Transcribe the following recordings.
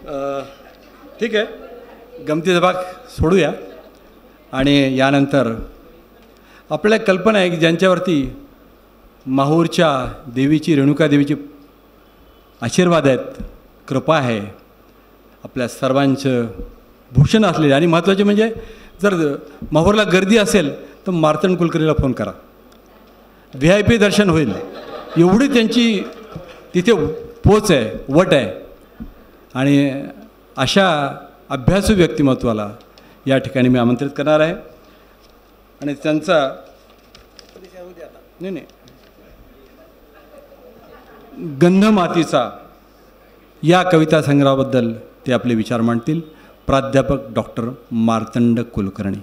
ठीक आहे, गमतीचा भाग सोडूया आणि यानंतर आपल्याला कल्पना आहे की ज्यांच्यावरती माहूरच्या देवीची, रेणुका देवीची आशीर्वाद आहेत, कृपा आहे, आपल्या सर्वांचं भूषण असलेले, आणि महत्त्वाचे म्हणजे जर माहूरला गर्दी असेल तर मार्तंड कुलकर्णीला फोन करा, VIP दर्शन होईल, एवढी त्यांची तिथे पोच आहे, वट आहे. आणि अशा अभ्यासू व्यक्तिमत्वाला या ठिकाणी मी आमंत्रित करणार आहे. आणि त्यांचा नाही गंधमातीचा या कविता संग्रहाबद्दल ते आपले विचार मांडतील. प्राध्यापक डॉक्टर मार्तंड कुलकर्णी.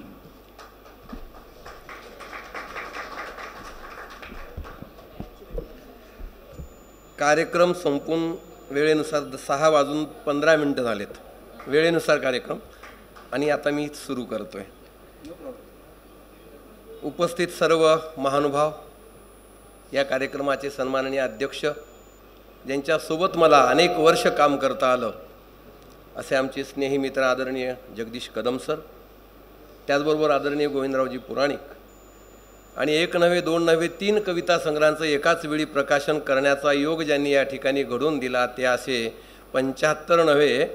कार्यक्रम संपून वेळेनुसार 6:15 झालेत, वेळेनुसार कार्यक्रम, आणि आता मी सुरू करतोय. उपस्थित सर्व महानुभाव, या कार्यक्रमाचे सन्माननीय अध्यक्ष, ज्यांच्यासोबत मला अनेक वर्ष काम करता आलं असे आमचे स्नेही मित्र आदरणीय जगदीश कदम सर, त्याचबरोबर आदरणीय गोविंदरावजी पुराणिक, आणि 1 नव्हे 2 नव्हे 3 कविता संग्रहांचं एकाच वेळी प्रकाशन करण्याचा योग ज्यांनी या ठिकाणी घडवून दिला ते असे 75 नव्हे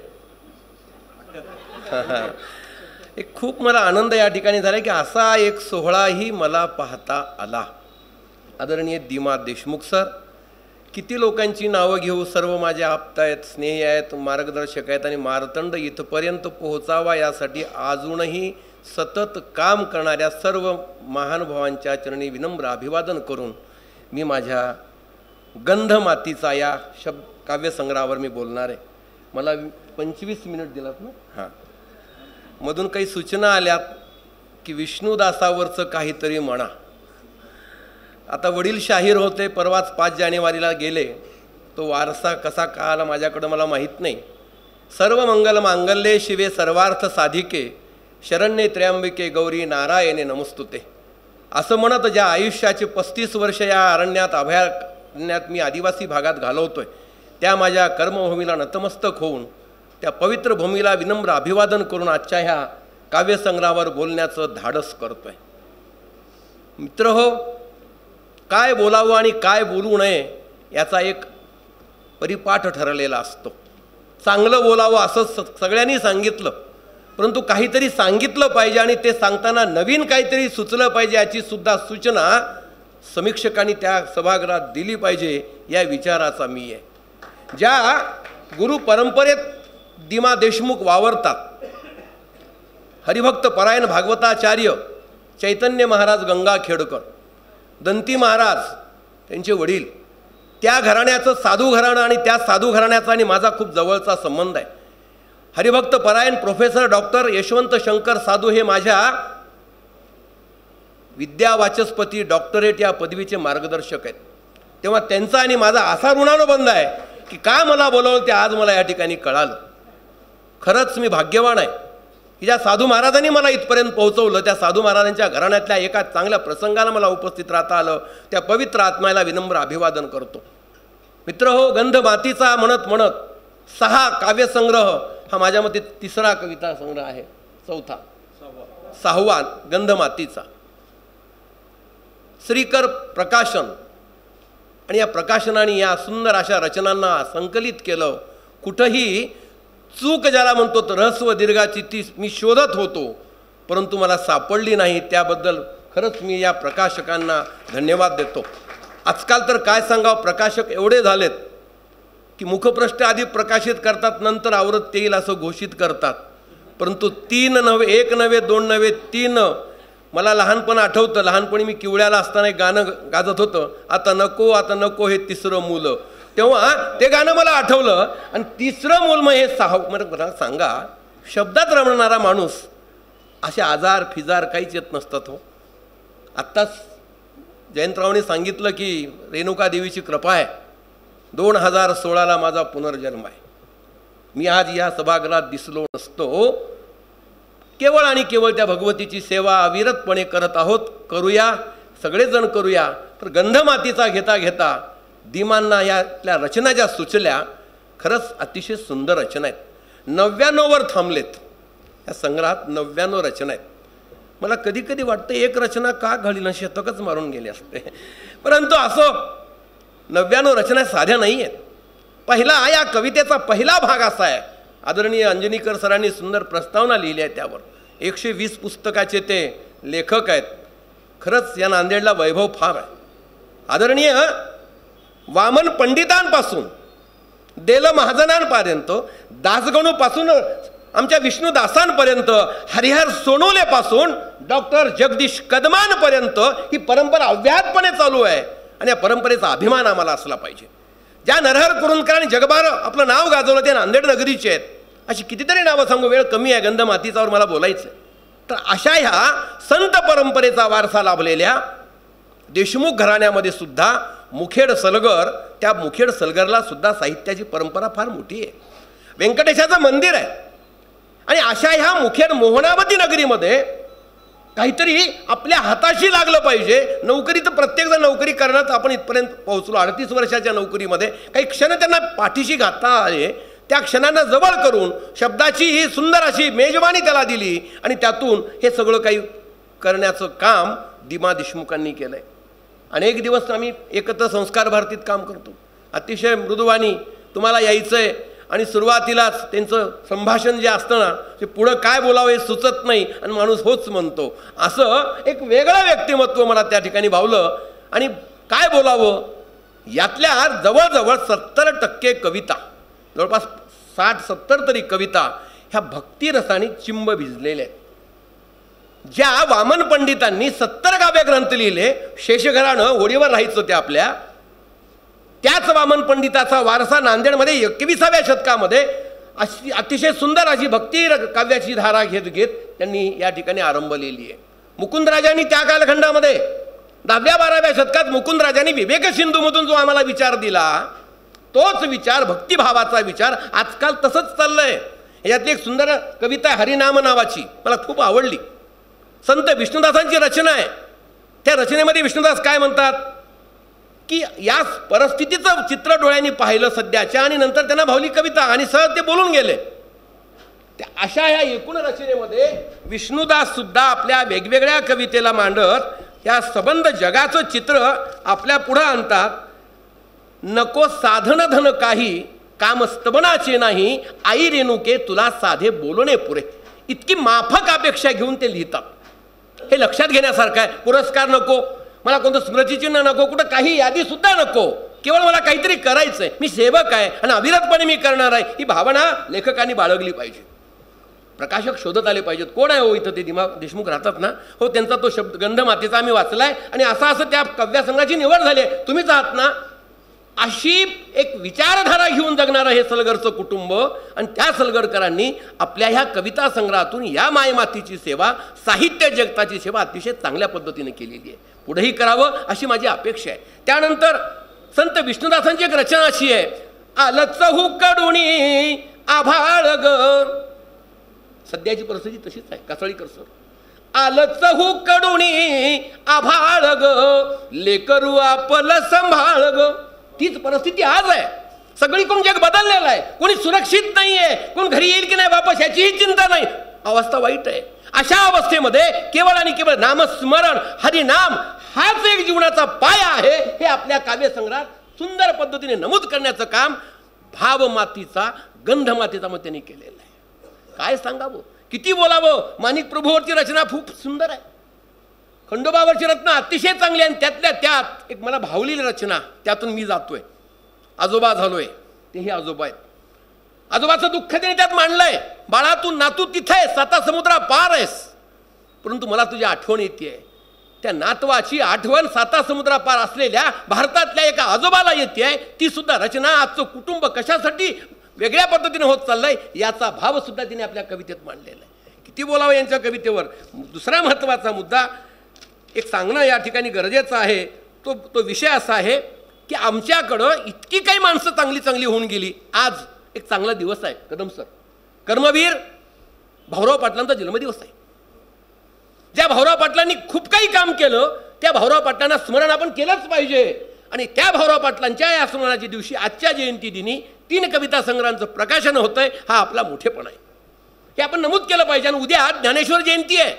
एक खूप मला आनंद या ठिकाणी झाला की असा एक सोहळाही मला पाहता आला. आदरणीय दिमा देशमुख सर, किती लोकांची नावं घेऊ, सर्व माझे आप्त आहेत, स्नेही आहेत, मार्गदर्शक आहेत, आणि मार्तंड इथपर्यंत पोहोचावा यासाठी अजूनही सतत काम करणाऱ्या सर्व महानुभावांच्या चरणी विनम्र अभिवादन करून मी माझ्या गंधमातीचा या काव्यसंग्रहावर मी बोलणार आहे. मला 25 मिनिट दिलात ना. हां, मधून काही सूचना आल्यात की विष्णुदासावरचं काहीतरी म्हणा. आता वडील शाहीर होते, परवाच 5 जानेवारीला गेले, तो वारसा कसा का आला माझ्याकडं मला माहीत नाही. सर्व मंगल मांगल्ये शिवे सर्वार्थ साधिके शरण्ये त्र्यंबिके गौरी नारायणे नमस्तुते असं म्हणत ज्या आयुष्याचे 35 वर्ष या अरण्यात अभयारण्यात मी आदिवासी भागात घालवतोय, त्या माझ्या कर्मभूमीला नतमस्तक होऊन त्या पवित्र भूमीला विनम्र अभिवादन करून आजच्या ह्या काव्यसंग्रहावर बोलण्याचं धाडस करतोय. मित्रहो, काय बोलावं आणि काय बोलू नये याचा एक परिपाठ ठरलेला असतो. चांगलं बोलावं असं सगळ्यांनी सांगितलं, परंतु काहीतरी सांगितलं पाहिजे आणि ते सांगताना नवीन काहीतरी सुचलं पाहिजे याची सुद्धा सूचना समीक्षकांनी त्या सभागृहात दिली पाहिजे, या विचाराचा मी आहे. ज्या गुरु परंपरेत दिमा देशमुख वावरतात, हरिभक्त परायण भागवताचार्य चैतन्य महाराज गंगाखेडकर, दंती महाराज त्यांचे वडील, त्या घराण्याचं साधू घराणं आणि त्या साधू घराण्याचा आणि माझा खूप जवळचा संबंध आहे. हरिभक्त परायण प्रोफेसर डॉक्टर यशवंत शंकर साधू हे माझ्या विद्यावाचस्पती डॉक्टरेट या पदवीचे मार्गदर्शक आहेत. तेव्हा त्यांचा आणि माझा असा ऋणानुबंध आहे की का मला बोलवलं ते आज मला या ठिकाणी कळालं. खरंच मी भाग्यवान आहे की ज्या साधू महाराजांनी मला इथपर्यंत पोहोचवलं, त्या साधू महाराजांच्या घराण्यातल्या एका चांगल्या प्रसंगाला मला उपस्थित राहता आलं, त्या पवित्र आत्म्याला विनम्र अभिवादन करतो. मित्रहो, गंधमातीचा म्हणत म्हणत 6 काव्यसंग्रह हा माझ्या मते 3रा कविता संग्रह आहे, 6वा गंधमातीचा. श्रीकर प्रकाशन, आणि या प्रकाशनाने या सुंदर अशा रचनांना संकलित केलं. कुठंही चूक ज्याला म्हणतो तर ऱ्हस्व दीर्घाची ती मी शोधत होतो, परंतु मला सापडली नाही. त्याबद्दल खरंच मी या प्रकाशकांना धन्यवाद देतो. आजकाल तर काय सांगावं, प्रकाशक एवढे झालेत की मुखपृष्ठ आधी प्रकाशित करतात, नंतर आवृत्त येईल असं घोषित करतात. परंतु 1 नव्हे 2 नव्हे 3, मला लहानपण आठवतं, लहानपणी मी किवळ्याला असताना एक गाणं गाजत होतं, आता नको आता नको हे 3रं मूल. तेव्हा ते गाणं मला आठवलं, आणि 3रं मूल मग हे 6. मला सांगा, शब्दात रमणारा माणूस असे आजार फिजार काहीच येत नसतात. हो, आत्ताच जयंतरावने सांगितलं की रेणुका देवीची कृपा आहे, 2016ला माझा पुनर्जन्म आहे. मी आज या सभागृहात दिसलो नसतो, केवळ आणि केवळ त्या भगवतीची सेवा अविरतपणे करत आहोत. करूया, सगळेजण करूया. तर गंधमातीचा घेता घेता दिमांना यातल्या रचना ज्या सुचल्या, खरंच अतिशय सुंदर रचना आहेत. 99वर थांबलेत. या संग्रहात 99 रचना आहेत. मला कधी कधी वाटतं एक रचना का घडली ना, शतकच मारून गेले असते. परंतु असं 99 रचना साध्या नाही आहेत. या कवितेचा पहिला भाग असा आहे, आदरणीय अंजनीकर सरांनी सुंदर प्रस्तावना लिहिली आहे त्यावर. 120 पुस्तकाचे ते लेखक आहेत. खरंच या नांदेडला वैभव फार आहे. आदरणीय वामन पंडितांपासून देल महाजनांपर्यंत, दासगणूपासून आमच्या विष्णुदासांपर्यंत, हरिहर सोनोलेपासून डॉक्टर जगदीश कदमांपर्यंत ही परंपरा अव्याहतपणे चालू आहे. आणि या परंपरेचा अभिमान आम्हाला असला पाहिजे. ज्या नरहर कुरुंदकरांनी जगभर आपलं नाव गाजवलं ते नांदेड नगरीचे आहेत. अशी कितीतरी नावं सांगू, वेळ कमी आहे, गंध मातीचावर मला बोलायचं आहे. तर अशा ह्या संत परंपरेचा वारसा लाभलेल्या देशमुख घराण्यामध्ये सुद्धा मुखेड सलगर, त्या मुखेड सलगरला सुद्धा साहित्याची परंपरा फार मोठी आहे. व्यंकटेशाचं मंदिर आहे. आणि अशा ह्या मुखेड मोहनावती नगरीमध्ये काहीतरी आपल्या हाताशी लागलं पाहिजे. नोकरी तर प्रत्येकजण नोकरी करण्यात आपण इथपर्यंत पोहोचलो. 38 वर्षाच्या नोकरीमध्ये काही क्षण त्यांना पाठीशी घालता आले. त्या क्षणांना जवळ करून शब्दाची ही सुंदर अशी मेजवानी त्याला दिली आणि त्यातून हे सगळं काही करण्याचं काम दिमा देशमुखांनी केलं आहे. अनेक दिवस आम्ही एकत्र संस्कार भारतीत काम करतो. अतिशय मृदुवानी तुम्हाला यायचं आहे आणि सुरुवातीलाच त्यांचं संभाषण जे असतं ना, ते पुढं काय बोलावं हे सुचत नाही आणि माणूस होच म्हणतो. असं एक वेगळं व्यक्तिमत्व मला त्या ठिकाणी भावलं. आणि काय बोलावं, यातल्या जवळजवळ 70% कविता, जवळपास 60-70 तरी कविता ह्या भक्तिरसाने चिंब भिजलेल्या आहेत. ज्या वामन पंडितांनी 70 काव्य ग्रंथ लिहिले, शेषघराणं होडीवर राहायचं ते आपल्या, त्याच वामन पंडिताचा वारसा नांदेडमध्ये 21व्या शतकामध्ये अशी अतिशय सुंदर अशी भक्ती काव्याची धारा घेत घेत त्यांनी या ठिकाणी आरंभलेली आहे. मुकुंदराजांनी त्या कालखंडामध्ये 10व्या-12व्या शतकात मुकुंदराजांनी विवेक सिंधूमधून जो आम्हाला विचार दिला, तोच विचार, भक्तिभावाचा विचार आजकाल तसंच चाललंय. यातली एक सुंदर कविता हरिनाम नावाची मला खूप आवडली. संत विष्णुदासांची रचना आहे. त्या रचनेमध्ये विष्णुदास काय म्हणतात की या परिस्थितीचं चित्र डोळ्यांनी पाहिलं सध्याच्या, आणि नंतर त्यांना भावली कविता आणि सहज ते बोलून गेले. त्या अशा ह्या एकूण रचनेमध्ये विष्णुदास सुद्धा आपल्या वेगवेगळ्या कवितेला मांडत या सबंध जगाचं चित्र आपल्या पुढं आणतात. नको साधन धन काही, काम स्तबनाचे नाही, आई रेणुके तुला साधे बोलणे पुरे. इतकी माफक अपेक्षा घेऊन ते लिहितात. हे लक्षात घेण्यासारखं आहे. पुरस्कार नको, मला कोणतं स्मृतिचिन्ह नको, कुठं काही यादी सुद्धा नको, केवळ मला काहीतरी करायचंय, मी सेवक आहे आणि अविरतपणे मी करणार आहे, ही भावना लेखकांनी बाळगली पाहिजे. प्रकाशक शोधत आले पाहिजेत. कोण आहे हो इथं ते दिमा देशमुख राहतात ना, हो त्यांचा तो शब्द गंध मातीचा आम्ही वाचलाय आणि असं त्या काव्यसंघाची निवड झाली आहे, तुम्हीच आहात ना. अशी एक विचारधारा घेऊन जगणारं हे सलगरचं कुटुंब आणि त्या सलगरकरांनी आपल्या ह्या कविता संग्रहातून या मायमातीची सेवा, साहित्य जगताची सेवा अतिशय चांगल्या पद्धतीने केलेली आहे. पुढेही करावं अशी माझी अपेक्षा आहे. त्यानंतर संत विष्णुदासांची एक रचना अशी आहे, आलच हुकडुणी आभाळ ग. सध्याची परिस्थिती तशीच आहे, कासळीकर सर. आलच हुकडुणी आभाळ ग, लेकरू आपलं संभाळ ग. तीच परिस्थिती आज आहे. सगळीकडून जग बदललेलं आहे. कोणी सुरक्षित नाहीये, कोण घरी येईल की नाही वापस याचीही चिंता नाही. अवस्था वाईट आहे. अशा अवस्थेमध्ये केवळ आणि केवळ नामस्मरण, हरिनाम हाच एक जीवनाचा पाया आहे, हे आपल्या काव्यसंग्रहात सुंदर पद्धतीने नमूद करण्याचं काम भावमातीचा, गंधमातीचा मग त्यांनी केलेलं आहे. काय सांगावं, किती बोलावं. माणिक प्रभूवरची रचना खूप सुंदर आहे. खंडोबावरची रचना अतिशय चांगली आहे. त्यातल्या त्यात एक मला भावलेली रचना, त्यातून मी जातोय, आजोबा झालोय, तेही आजोबा आहेत. आजोबाचं दुःख त्यांनी त्यात मांडलंय. बाळा तू नातू तिथे आहेस, 7 समुद्रा पार आहेस, परंतु मला तुझी आठवण येते. त्या नातवाची आठवण 7 समुद्रा पार असलेल्या भारतातल्या एका आजोबाला येते. ती सुद्धा रचना आजचं कुटुंब कशासाठी वेगळ्या पद्धतीने होत चाललंय याचा भाव सुद्धा तिने आपल्या कवितेत मांडलेला आहे. किती बोलावं यांच्या कवितेवर. दुसरा महत्त्वाचा मुद्दा एक सांगणं या ठिकाणी गरजेचं आहे. तो विषय असा आहे की आमच्याकडं इतकी काही माणसं चांगली चांगली होऊन गेली. आज एक चांगला दिवस आहे कदम सर, कर्मवीर भाऊराव पाटलांचा जन्मदिवस आहे. ज्या भाऊराव पाटलांनी खूप काही काम केलं, त्या भाऊराव पाटलांना स्मरण आपण केलंच पाहिजे. आणि त्या भाऊराव पाटलांच्या या स्मरणाच्या दिवशी, आजच्या जयंती दिनी 3 कविता संग्रहांचं प्रकाशन होतंय, हा आपला मोठेपणा आहे. हे आपण नमूद केलं पाहिजे. आणि उद्या ज्ञानेश्वर जयंती आहे.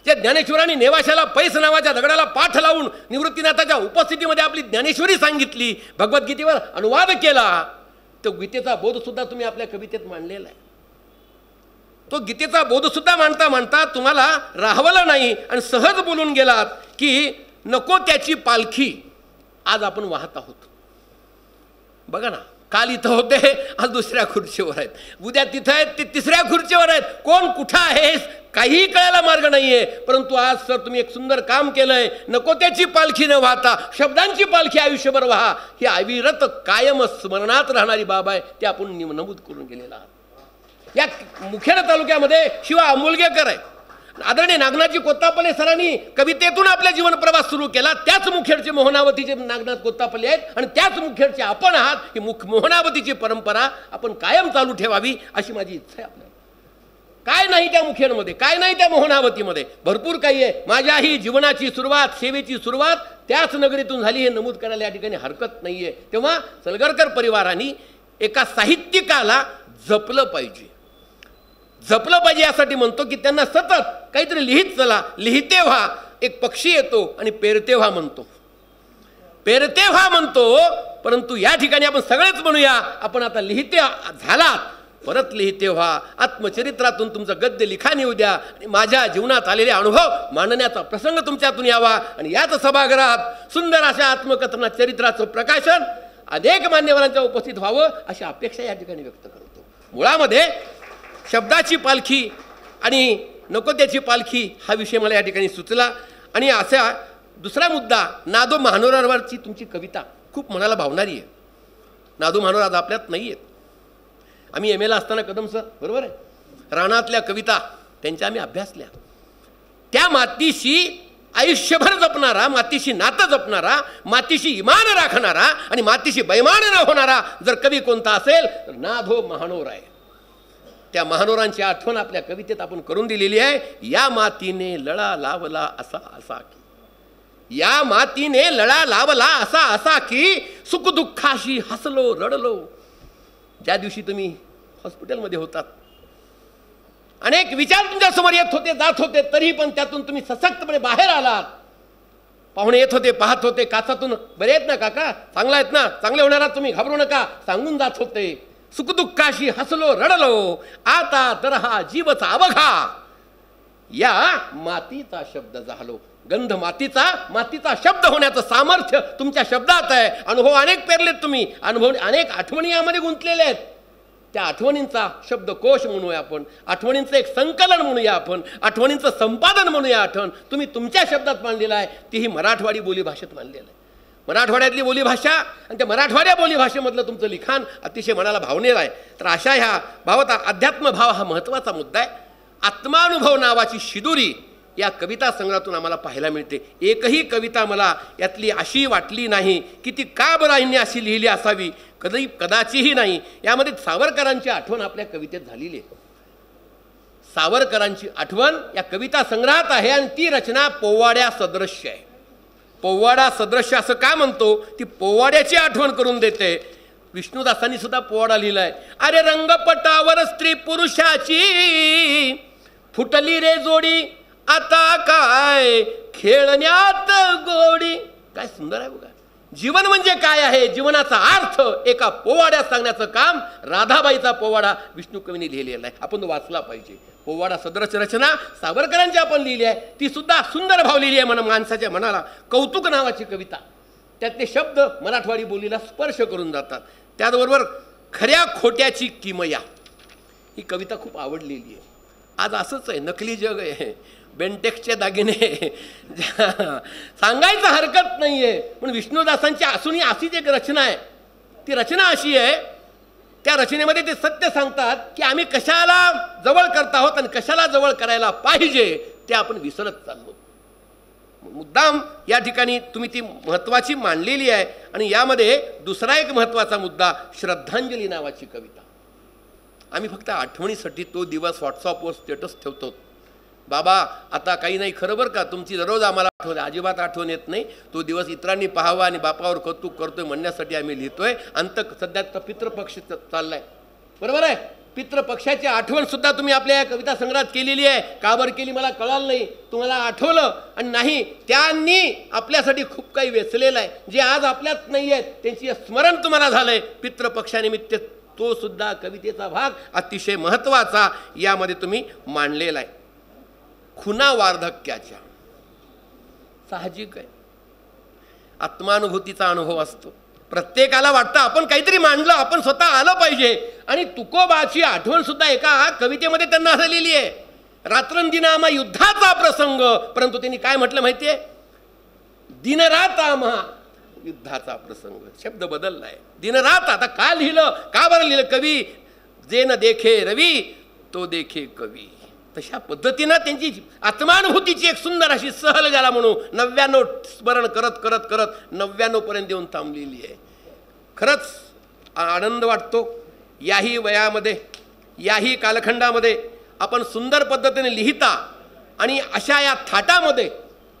ज्या ज्ञानेश्वरांनी नेवाशाला पैस नावाच्या दगडाला पाठ लावून निवृत्तीनाथाच्या उपस्थितीमध्ये आपली ज्ञानेश्वरी सांगितली, भगवद्गीतेवर अनुवाद केला, तो गीतेचा बोधसुद्धा तुम्ही आपल्या कवितेत मांडलेला आहे. तो गीतेचा बोधसुद्धा मांडता मांडता तुम्हाला राहवलं नाही आणि सहज बोलून गेलात की नको त्याची पालखी आज आपण वाहत आहोत. बघा ना, काल इथं होते, आज दुसऱ्या खुर्चीवर आहेत, उद्या तिथं आहेत, ते तिसऱ्या खुर्चीवर आहेत. कोण कुठं आहे काहीही कळायला मार्ग नाहीये. परंतु आज सर तुम्ही एक सुंदर काम केलंय. नको त्याची पालखी न वाहता शब्दांची पालखी आयुष्यभर वाहा, ही अविरत कायम स्मरणात राहणारी बाब आहे. ते आपण नमूद करून गेलेला आहात. या मुखेड तालुक्यामध्ये शिवा आंबोलगेकर आहे. आदरणीय नागनाथजी कोत्तापल्ले सरांनी कवितेतून आपला जीवन प्रवास सुरू केला. त्याच मुखेडचे मोहनावतीचे नागनाथ कोत्तापल्ले आहेत आणि त्याच मुखेडचे आपण आहात. ही मोहनावतीची परंपरा आपण कायम चालू ठेवावी अशी माझी इच्छा आहे. आपल्याला काय नाही त्या मुखेडमध्ये, काय नाही त्या मोहनावतीमध्ये, भरपूर काही आहे. माझ्याही जीवनाची सुरुवात, सेवेची सुरुवात त्याच नगरीतून झाली हे नमूद करायला या ठिकाणी हरकत नाहीये. तेव्हा सलगरकर परिवाराने एका साहित्यिकाला जपलं पाहिजे. जपलं पाहिजे यासाठी म्हणतो की त्यांना सतत काहीतरी लिहित चला. लिहिते व्हा. एक पक्षी येतो आणि पेरते व्हा म्हणतो, पेरते व्हा म्हणतो. परंतु या ठिकाणी आपण सगळेच म्हणूया, आपण आता लिहिते झालात, परत लिहिते व्हा. आत्मचरित्रातून तुमचं गद्य लिखाण येऊ द्या आणि माझ्या जीवनात आलेले अनुभव मांडण्याचा प्रसंग तुमच्यातून यावा. आणि याच सभागृहात सुंदर अशा आत्मकथना चरित्राचं प्रकाशन अनेक मान्यवरांच्या उपस्थित व्हावं अशी अपेक्षा या ठिकाणी व्यक्त करतो. मुळामध्ये शब्दाची पालखी आणि नको त्याची पालखी हा विषय मला या ठिकाणी सुचला. आणि असा दुसरा मुद्दा, नादो महानोरावरची तुमची कविता खूप मनाला भावणारी आहे. नादो महानोर आज आपल्यात नाही आहेत. आम्ही MA ला असताना कदम सर बरोबर आहे, रानातल्या कविता त्यांच्या आम्ही अभ्यासल्या. त्या मातीशी आयुष्यभर जपणारा, मातीशी नातं जपणारा, मातीशी इमान राखणारा आणि मातीशी बैमान न होणारा जर कवी कोणता असेल तर नादो महानोर आहे. त्या महानोरांची आठवण आपल्या कवितेत आपण करून दिलेली आहे. या मातीने लळा लावला असा असा की, या मातीने लळा लावला असा असा की, सुखदुःखाशी हसलो रडलो. ज्या दिवशी तुम्ही हॉस्पिटलमध्ये होतात, अनेक विचार तुमच्या समोर येत होते, जात होते, तरी पण त्यातून तुम्ही सशक्तपणे बाहेर आलात. पाहुणे येत होते, पाहत होते, काचातून बरे आहेत ना काका, चांगला आहेत ना, चांगले होणार तुम्ही, घाबरू नका, सांगून जात होते. सुखदुःखाशी हसलो रडलो, आता तर हा जीवचा अवघा, या मातीचा शब्द झालो. गंध मातीचा, मातीचा शब्द होण्याचं सामर्थ्य तुमच्या शब्दात आहे. अनुभव अनेक पेरलेत तुम्ही, अनुभव अनेक आठवणी यामध्ये गुंतलेल्या आहेत. त्या आठवणींचा शब्दकोश म्हणूया आपण, आठवणींचं एक संकलन म्हणूया आपण, आठवणींचं संपादन म्हणूया. आठवण तुम्ही तुमच्या शब्दात मांडलेला आहे, तीही मराठवाडी बोलीभाषेत मांडलेलं आहे. मराठवाड्यातली बोलीभाषा आणि त्या मराठवाड्या बोलीभाषेमधलं तुमचं लिखाण अतिशय मनाला भावनेलं आहे. तर अशा ह्या भावात अध्यात्म भाव हा महत्त्वाचा मुद्दा आहे. आत्मानुभव नावाची शिदुरी या कविता संग्रहातून आम्हाला पाहायला मिळते. एकही कविता मला यातली अशी वाटली नाही की ती का बराईंनी अशी लिहिली असावी, कदाचिही नाही. यामध्ये सावरकरांची आठवण आपल्या कवितेत झालेली आहे. सावरकरांची आठवण या कविता संग्रहात आहे आणि ती रचना पोवाड्या सदृश्य आहे. पोवाडा सदृश्य असं का म्हणतो, ती पोवाड्याची आठवण करून देते. विष्णुदासांनी सुद्धा पोवाडा लिहिलाय. अरे रंगपटावर स्त्री पुरुषाची फुटली रे जोडी, आता काय खेळण्यात गोडी. काय सुंदर आहे बघा. जीवन म्हणजे काय आहे, जीवनाचा अर्थ एका पोवाड्यात सांगण्याचं काम राधाबाईचा पोवाडा विष्णू कवींनी लिहिलेला आहे. आपण तो वाचला पाहिजे. पोवाडा सदृश रचना सावरकरांची आपण लिहिली आहे, ती सुद्धा सुंदर भाव लिहिली आहे. माणसाच्या मनाला कौतुक नावाची कविता, त्यातले शब्द मराठवाडी बोलीला स्पर्श करून जातात. त्याचबरोबर खऱ्या खोट्याची किमया ही कविता खूप आवडलेली आहे. आज असंच आहे, नकली जग आहे, बेंटेक्सचे दागिने सांगायचं हरकत नाही आहे. पण विष्णुदासांची असूनही अशीच एक रचना आहे. ती रचना अशी आहे, त्या रचनेमध्ये ते सत्य सांगतात की आम्ही कशाला जवळ करत आहोत आणि कशाला जवळ करायला पाहिजे ते आपण विसरत चाललो. मुद्दाम या ठिकाणी तुम्ही ती महत्त्वाची मांडलेली आहे. आणि यामध्ये दुसरा एक महत्त्वाचा मुद्दा, श्रद्धांजली नावाची कविता. आम्ही फक्त आठवणीसाठी तो दिवस व्हॉट्सअपवर स्टेटस ठेवतो. बाबा आता काही नाही, खरं बरं का, तुमची दररोज आम्हाला आठवण, अजिबात आठवण येत नाही, तो दिवस इतरांनी पाहावा आणि बापावर कौतुक करतोय म्हणण्यासाठी आम्ही लिहितोय. सध्या पितृपक्ष चाललाय, बरोबर आहे. पितृपक्षाची आठवण सुद्धा तुम्ही आपल्या या कविता संग्रहात केलेली आहे. का बरं केली मला कळालं नाही, तुम्हाला आठवलं आणि नाही, त्यांनी आपल्यासाठी खूप काही वेचलेलं आहे, जे आज आपल्यात नाही आहेत त्यांची स्मरण तुम्हाला झालंय पितृपक्षानिमित्त. तो सुद्धा कवितेचा भाग अतिशय महत्त्वाचा यामध्ये तुम्ही मांडलेला आहे. खुना वार्धक्याच्या, साहजिक आहे, आत्मानुभूतीचा अनुभव असतो. प्रत्येकाला वाटतं आपण काहीतरी मांडलं, आपण स्वतः आलं पाहिजे. आणि तुकोबाची आठवण सुद्धा एका कवितेमध्ये त्यांना झालेली आहे. रात्रंदिनामा युद्धाचा प्रसंग, परंतु त्यांनी काय म्हटलं माहितीये, दिनरात आम्हा युद्धाचा प्रसंग. शब्द बदललाय, दिनरात. आता का लिहिलं, का बरं लिहिलं, कवी जे न देखे रवी तो देखे कवी. तशा पद्धतीनं त्यांची आत्मानुभूतीची एक सुंदर अशी सहल ज्याला म्हणू 99 स्मरण करत करत करत 99 पर्यंत येऊन थांबलेली आहे. खरंच आनंद वाटतो. याही वयामध्ये, याही कालखंडामध्ये आपण सुंदर पद्धतीने लिहिता आणि अशा या थाटामध्ये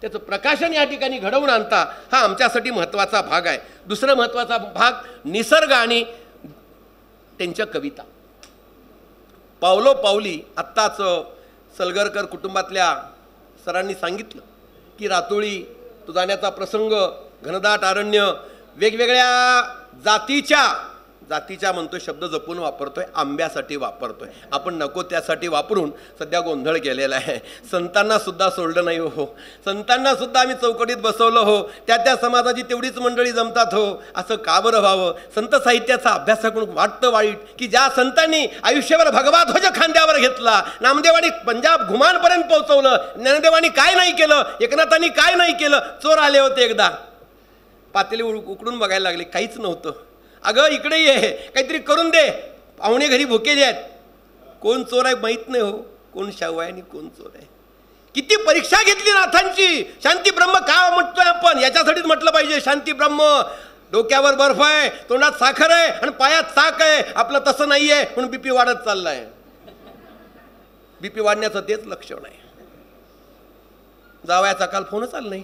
त्याचं प्रकाशन या ठिकाणी घडवून आणता, हा आमच्यासाठी महत्त्वाचा भाग आहे. दुसरा महत्त्वाचा भाग निसर्ग आणि त्यांच्या कविता. पावलो पावली, आत्ताच सलगरकर कुटुंबातल्या सरांनी सांगितलं की रातोळी तो जाण्याचा प्रसंग, घनदाट अरण्य, वेगवेगळ्या जातीच्या म्हणतोय शब्द जपून वापरतोय, आंब्यासाठी वापरतोय. आपण नको त्यासाठी वापरून सध्या गोंधळ केलेला आहे. संतांना सुद्धा सोडलं नाही हो, संतांना सुद्धा आम्ही चौकटीत बसवलं हो. त्या समाजाची तेवढीच मंडळी जमतात हो. असं का बरं व्हावं? संत साहित्याचा अभ्यास करून वाटतं वाईट की ज्या संतांनी आयुष्यभर भगवा ध्वज खांद्यावर घेतला, नामदेवानी पंजाब घुमानपर्यंत पोहोचवलं, ज्ञानदेवानी काय नाही केलं, एकनाथांनी काय नाही केलं. चोर आले होते एकदा, पातेली उकडून बघायला लागले, काहीच नव्हतं. अगं इकडे ये, काहीतरी करून दे, पाहुणे घरी भुकेले आहेत. कोण चोर आहे माहीत नाही हो, कोण शाहू आहे आणि कोण चोर आहे. किती परीक्षा घेतली नाथांची. शांती ब्रह्म का म्हटतोय आपण, याच्यासाठीच म्हटलं पाहिजे शांती ब्रह्म. डोक्यावर बर्फ आहे, तोंडात साखर आहे आणि पायात चाक आहे. आपलं तसं नाही आहे म्हणून बीपी वाढत चाललाय. बीपी वाढण्याचं तेच लक्षण आहे. जावयाचा काल फोनच आला नाही,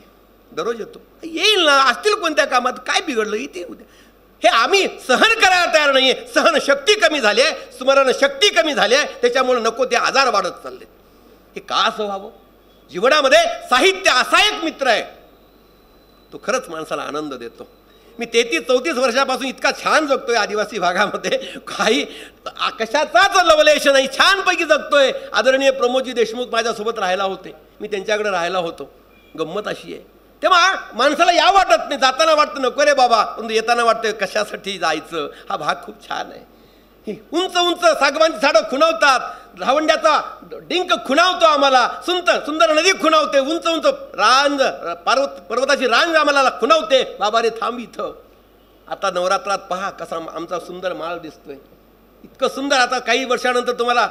दररोज येतो, येईल ना, असतील कोणत्या कामात, काय बिघडलं इथे उद्या. हे आम्ही सहन करायला तयार नाहीये. सहनशक्ती कमी झाली आहे, स्मरणशक्ती कमी झाली आहे, त्याच्यामुळे नको ते आजार वाढत चालले. हे का असं व्हावं? जीवनामध्ये साहित्य असा एक मित्र आहे, तो खरंच माणसाला आनंद देतो. मी 33-34 वर्षापासून इतका छान जगतोय आदिवासी भागामध्ये, काही कशाचाच लवलेश नाही, छानपैकी जगतोय. आदरणीय प्रमोदजी देशमुख माझ्यासोबत राहायला होते, मी त्यांच्याकडे राहायला होतो. गंमत अशी आहे, तेव्हा माणसाला या वाटत नाही, जाताना वाटतं नको रे बाबा, पण येताना वाटतं कशासाठी जायचं. हा भाग खूप छान आहे. उंच उंच सागवानची झाडं खुणावतात, धावंड्याचा डिंक खुणावतो आम्हाला, सुंदर नदी खुणावते, उंच उंच रांज पर्वताची रांग आम्हाला खुणावते. बाबा रे थांब इथं. आता नवरात्रात पहा कसा आमचा सुंदर माळ दिसतोय, इतकं सुंदर. आता काही वर्षानंतर तुम्हाला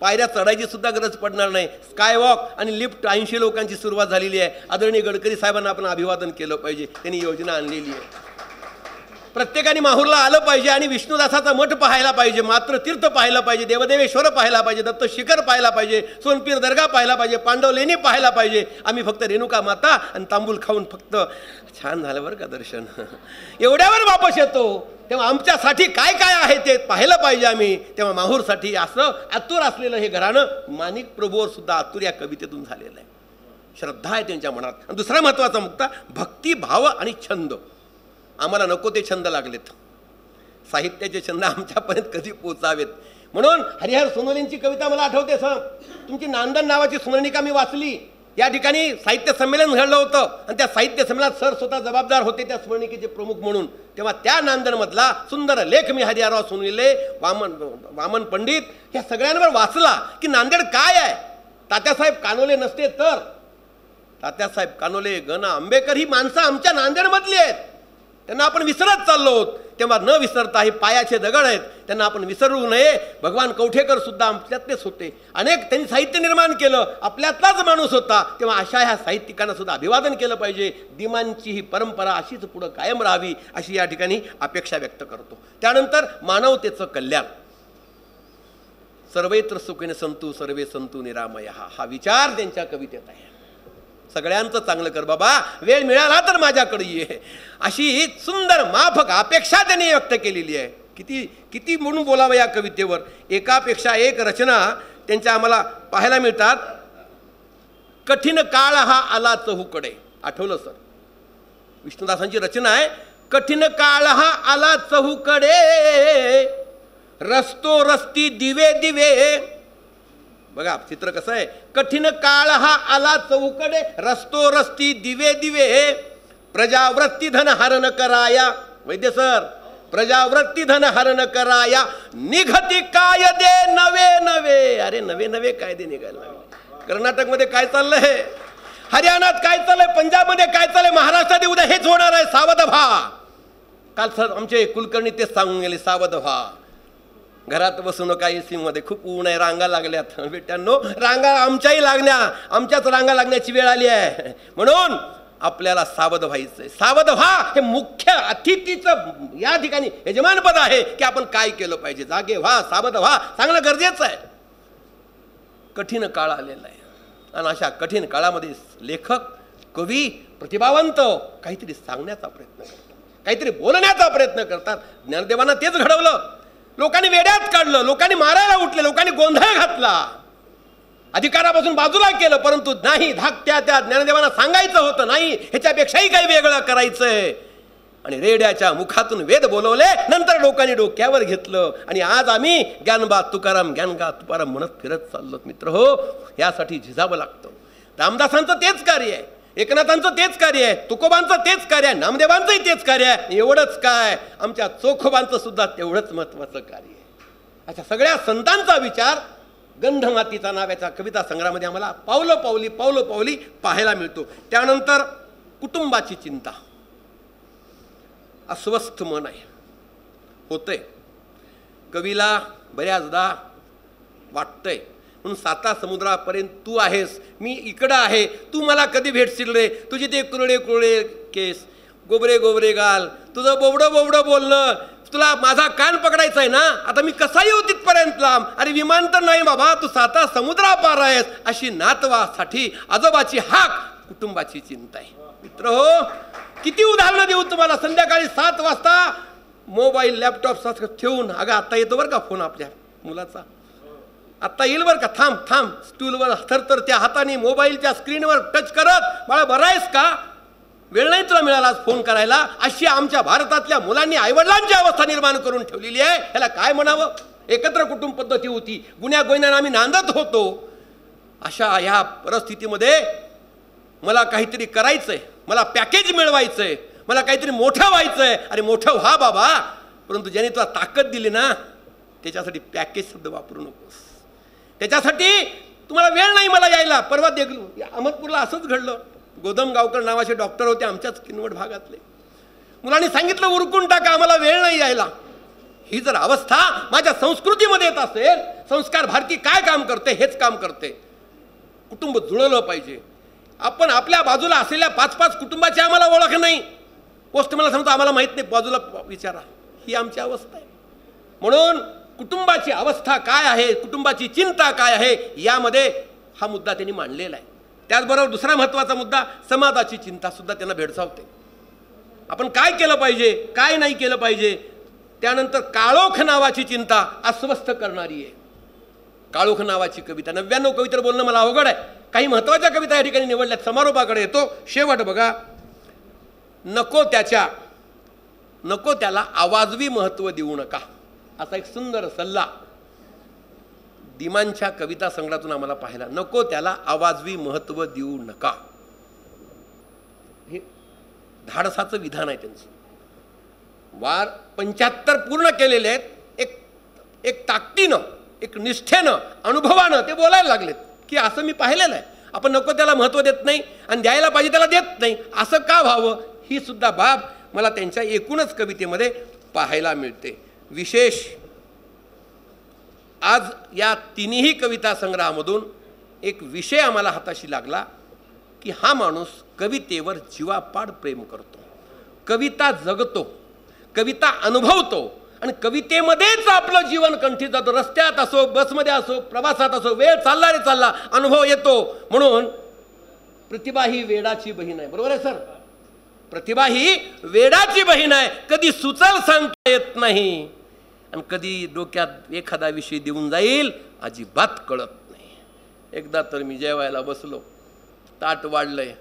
पायऱ्या चढायची सुद्धा गरज पडणार नाही. स्कायवॉक आणि लिफ्ट 80 लोकांची सुरुवात झालेली आहे. आदरणीय गडकरी साहेबांना आपण अभिवादन केलं पाहिजे, त्यांनी योजना आणलेली आहे. प्रत्येकाने माहूरला आलं पाहिजे आणि विष्णुदासाचा मठ पाहायला पाहिजे, मात्र तीर्थ पाहायला पाहिजे, देवदेवेश्वर पाहायला पाहिजे, दत्त शिखर पाहायला पाहिजे, सोनपीर दर्गा पाहायला पाहिजे, पांडव लेणी पाहायला पाहिजे. आम्ही फक्त रेणुका माता आणि तांबूल खाऊन फक्त छान झालं बरं का दर्शन, एवढ्यावर वापस येतो. तेव्हा आमच्यासाठी काय काय आहे ते पाहिलं पाहिजे आम्ही. तेव्हा माहूरसाठी असं आतुर असलेलं हे घराणं माणिक प्रभूवर सुद्धा आतुर या कवितेतून झालेलं आहे. श्रद्धा आहे त्यांच्या मनात. आणि दुसरा महत्त्वाचा मुद्दा भक्ती, भाव आणि छंद. आम्हाला नको ते छंद लागलेत, साहित्याचे छंद आमच्यापर्यंत कधी पोचावेत. म्हणून हरिहर सोनवणेंची कविता मला आठवते. तुमची नांदन नावाची स्मरणिका मी वाचली. या ठिकाणी साहित्य संमेलन घडलं होतं आणि त्या साहित्य संमेलनात सर स्वतः जबाबदार होते त्या स्मरणिकेचे प्रमुख म्हणून. तेव्हा त्या नांदनमधला सुंदर लेख मी हरिहरराव सोनवणे, वामन पंडित या सगळ्यांवर वाचला की नांदेड काय आहे. तात्यासाहेब कानोले नसते तर, तात्यासाहेब कानोले, गणा आंबेकर ही माणसं आमच्या नांदेडमधली आहेत. त्यांना आपण विसरत चाललो आहोत. तेव्हा न विसरता हे पायाचे दगड आहेत, त्यांना आपण विसरू नये. भगवान कवठेकर सुद्धा आपल्यातलेच होते, अनेक त्यांनी साहित्य निर्माण केलं, आपल्यातलाच माणूस होता. तेव्हा अशा ह्या साहित्यिकांना सुद्धा अभिवादन केलं पाहिजे. दिमांची ही परंपरा अशीच पुढं कायम राहावी अशी या ठिकाणी अपेक्षा व्यक्त करतो. त्यानंतर मानवतेचं कल्याण. सर्वत्र सुखिन संतु सर्वे संतु निरामय, हा विचार त्यांच्या कवितेत आहे. सगळ्यांचं चांगलं कर बाबा, वेळ मिळाला तर माझ्याकडे ये, अशी सुंदर माफक अपेक्षा त्यांनी व्यक्त केलेली आहे. किती किती म्हणून बोलावं या कवितेवर. एकापेक्षा एक रचना त्यांच्या आम्हाला पाहायला मिळतात. कठीण काळ हा आला चहूकडे, आठवलं सर, विष्णुदासांची रचना आहे. कठीण काळ हा आला चहूकडे, रस्तो रस्ती दिवे दिवे. बघा चित्र कसं आहे. कठीण काळ हा आला चहूकडे, रस्तो रस्ती दिवे दिवे. प्रजावृत्ती धन हरण कराया, वैद्य सर, प्रजावृत्ती धन हरण कराया. निघती कायदे नवे नवे. अरे नवे नवे कायदे निघायला लागले. कर्नाटकमध्ये काय चाललंय, हरियाणात काय चाललंय, पंजाबमध्ये काय चाललंय, महाराष्ट्रात उद्या हेच होणार आहे. सावध व्हा. काल सर आमचे कुलकर्णी तेच सांगून गेले, सावध व्हा, घरात बसू नका, एसी मध्ये खूप ऊन आहे, रांगा लागल्यात. बेट्यांनो, रांगा आमच्याही आमच्याच रांगा लागण्याची वेळ आली आहे. म्हणून आपल्याला सावध व्हायचंय. सावध व्हा हे मुख्य अतिथीचं या ठिकाणी यजमानपद आहे की आपण काय केलं पाहिजे. जागे व्हा, सावध व्हा, सांगणं गरजेचं आहे. कठीण काळ आलेला आहे आणि अशा कठीण काळामध्ये लेखक, कवी, प्रतिभावंत काहीतरी सांगण्याचा प्रयत्न करतात, काहीतरी बोलण्याचा प्रयत्न करतात. ज्ञानदेवांना तेच घडवलं. लोकांनी वेड्यात काढलं, लोकांनी मारायला उठले, लोकांनी गोंधळ घातला, अधिकारापासून बाजूला केलं. परंतु नाही, धाकट्या त्या ज्ञानदेवांना सांगायचं होतं, नाही ह्याच्यापेक्षाही काही वेगळं करायचंय. आणि रेड्याच्या मुखातून वेद बोलवले, नंतर लोकांनी डोक्यावर घेतलं. आणि आज आम्ही ज्ञानबा तुकाराम, ज्ञानगा तुकाराम म्हणत फिरत चाललो. मित्र हो, यासाठी झिजावं लागतं. रामदासांचं तेच कार्य आहे, एकनाथांचं तेच कार्य आहे, तुकोबांचं तेच कार्य आहे, नामदेवांचंही तेच कार्य आहे. एवढंच काय, आमच्या चोखोबांचं सुद्धा तेवढंच महत्त्वाचं कार्य आहे. अशा सगळ्या संतांचा विचार गंधमातीचा नावाच्या कविता संग्रहामध्ये आम्हाला पावलं पावली पाहायला मिळतो. त्यानंतर कुटुंबाची चिंता. अस्वस्थ मन आहे, होतंय कवीला बऱ्याचदा वाटतंय. म्हणून 7 समुद्रापर्यंत तू आहेस, मी इकडं आहे, तू मला कधी भेटशील रे. तुझे ते कुरळे कुरळे केस, गोबरे गोबरे गाल, तुझं बोबडं बोबडं बोलणं, तुला माझा कान पकडायचा आहे ना, आता मी कसा येऊ तिथपर्यंत लांब. अरे विमान तर नाही बाबा, तू 7 समुद्रापार आहेस. अशी नातवासाठी आजोबाची हाक, कुटुंबाची चिंता आहे. मित्र हो, किती उदाहरणं देऊ तुम्हाला. संध्याकाळी 7 वाजता मोबाईल लॅपटॉप ठेवून, अगं आत्ता येतो बरं का फोन आपल्या मुलाचा, आत्ता येईल बरं का, थांब थांब, स्टूलवर थरथर त्या हाताने मोबाईलच्या स्क्रीनवर टच करत, बाळा बरं आहेस का, वेळ नाही तुला मिळाला आज फोन करायला. अशी आमच्या भारतातल्या मुलांनी आईवडिलांची अवस्था निर्माण करून ठेवलेली आहे. ह्याला काय म्हणावं. एकत्र कुटुंब पद्धती होती, गुण्या गोविंदाने आम्ही नांदत होतो. अशा ह्या परिस्थितीमध्ये मला काहीतरी करायचंय, मला पॅकेज मिळवायचंय, मला काहीतरी मोठं व्हायचंय. अरे मोठं व्हा बाबा, परंतु ज्याने तुला ताकद दिली ना, त्याच्यासाठी पॅकेज शब्द वापरू नकोस. त्याच्यासाठी तुम्हाला वेळ नाही मला यायला. परवा अहमदपूरला असंच घडलं. गोदम गावकर नावाचे डॉक्टर होते आमच्याच किनवट भागातले. मुलांनी सांगितलं उरकून टाका, आम्हाला वेळ नाही यायला. ही जर अवस्था माझ्या संस्कृतीमध्ये येत असेल, संस्कार भारती काय काम करते, हेच काम करते. कुटुंब जुळवलं पाहिजे. आपण आपल्या बाजूला असलेल्या 5-5 कुटुंबाची आम्हाला ओळख नाही. पोस्ट मला सांगतो आम्हाला माहीत नाही, बाजूला विचारा. ही आमची अवस्था आहे. म्हणून कुटुंबाची अवस्था काय आहे, कुटुंबाची चिंता काय आहे, यामध्ये हा मुद्दा त्यांनी मांडलेला आहे. त्याचबरोबर दुसरा महत्त्वाचा मुद्दा, समाजाची चिंता सुद्धा त्यांना भेडसावते. आपण काय केलं पाहिजे, काय नाही केलं पाहिजे. त्यानंतर काळोख नावाची चिंता अस्वस्थ करणारी आहे. काळोख नावाची कविता, 99 कवितेवर बोलणं मला अवघड आहे. काही महत्त्वाच्या कविता या ठिकाणी निवडल्यात. समारोपाकडे येतो. शेवट बघा, नको त्याला आवाजवी महत्त्व देऊ नका, असा एक सुंदर सल्ला दिमांच्या कविता संग्रहातून आम्हाला पाहायला. नको त्याला आवाजवी महत्त्व देऊ नका, हे धाडसाचं विधान आहे त्यांचं. वार 75 पूर्ण केलेले आहेत. एक ताकदीनं, एक निष्ठेनं, अनुभवानं ते बोलायला लागलेत की असं मी पाहिलेलं आहे. आपण नको त्याला महत्त्व देत नाही आणि द्यायला पाहिजे त्याला देत नाही, असं का व्हावं, ही सुद्धा बाब मला त्यांच्या एकूणच कवितेमध्ये पाहायला मिळते. विशेष आज या तिन्ही कविता संग्रहामधून एक विषय आम्हाला हाताशी लागला की हा माणूस कवितेवर जीवापाड प्रेम करतो, कविता जगतो, कविता अनुभवतो आणि कवितेमध्येच आपलं जीवन कंठीत जातो. रस्त्यात असो, बसमध्ये असो, प्रवासात असो, वेळ चालला रे चालला, अनुभव येतो. म्हणून प्रतिभा ही वेडाची बहीण आहे. बरोबर आहे सर? प्रतिभा ही वेडाची बहीण आहे. कधी सुचल सांगता येत नाही आणि कधी डोक्यात एखादा विषय देऊन जाईल अजिबात कळत नाही. एकदा तर मी जेवायला बसलो, ताट वाढलंय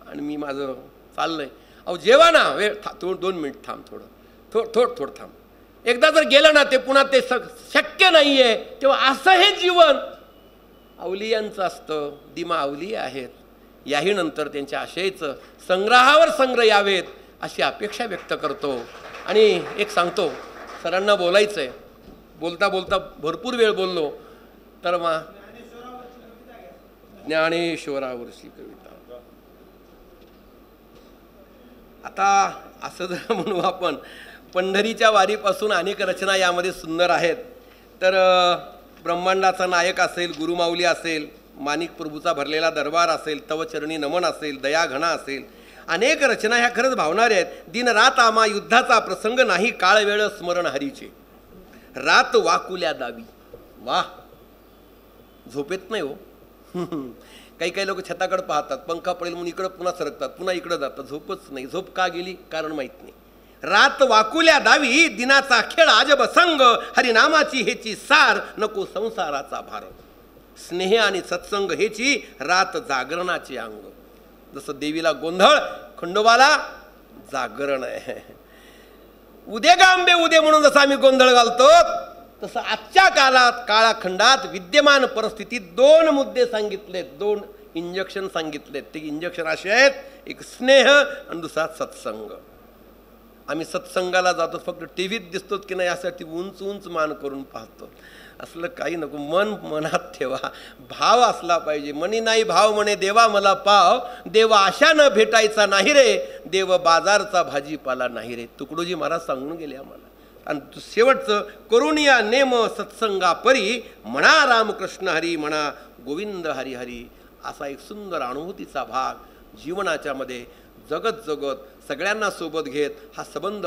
आणि मी माझं चाललंय, अहो जेवा ना, वेळ 2 मिनिट थांब, थोडं थांब. एकदा जर गेलं ना ते पुन्हा ते शक्य नाही आहे. तेव्हा असं हे जीवन अवलियांचं असतं. दिमा अवलिय आहेत. याही नंतर त्यांच्या आशयाचं संग्रहावर संग्रह यावेत अशी अपेक्षा व्यक्त करतो. आणि एक सांगतो, सरांना बोलायचं आहे, बोलता बोलता भरपूर वेळ बोललो तर मग ज्ञानेश्वरावरची कविता. आता असं जर म्हणू आपण, पंढरीच्या वारीपासून अनेक रचना यामध्ये सुंदर आहेत. तर ब्रह्मांडाचा नायक असेल, गुरुमाऊली असेल, माणिक प्रभूचा भरलेला दरबार असेल, तव चरणी नमन असेल, दयाघना असेल, अनेक रचना ह्या खरंच भावणाऱ्या आहेत. दिन रात आमा युद्धाचा प्रसंग नाही, काळ वेळ स्मरण हरीचे, रात वाकुल्या दावी. वाह, झोपेत नाही हो. काही लोक छताकडे पाहतात, पंखा पडेल म्हणून इकडं पुन्हा सरकतात, पुन्हा इकडं जातात, झोपच नाही. झोप का गेली कारण माहीत नाही. रात वाकुल्या दावी, दिनाचा खेळ अजब संग, हरिनामाची हेची सार, नको संसाराचा भार. स्नेह आणि सत्संग हेची रात जागरणाचे अंग. जसं देवीला गोंधळ, खंडोबाला जागरण आहे. उदे गांबे उदे म्हणून जसं आम्ही गोंधळ घालतो, तसं आजच्या काळखंडात विद्यमान परिस्थितीत 2 मुद्दे सांगितलेत, 2 इंजेक्शन सांगितलेत. ते इंजेक्शन असे आहेत, एक स्नेह आणि दुसरा सत्संग. आम्ही सत्संगाला जातो, फक्त टी व्हीत दिसतो की नाही यासाठी उंच उंच मान करून पाहतो. असलं काही नको. मन मनात ठेवा, भाव असला पाहिजे. मनी नाही भाव म्हणे देवा मला पाव, देवा आशा न भेटायचा नाही रे, देव बाजारचा भाजीपाला नाही रे. तुकडोजी महाराज सांगून गेले आम्हाला. आणि शेवटचं, करुणिया नेम सत्संगा परी, म्हणा रामकृष्ण हरी, म्हणा गोविंद हरी हरी. असा एक सुंदर अनुभूतीचा भाग जीवनाच्या मध्ये जगत सगळ्यांना सोबत घेत हा संबंध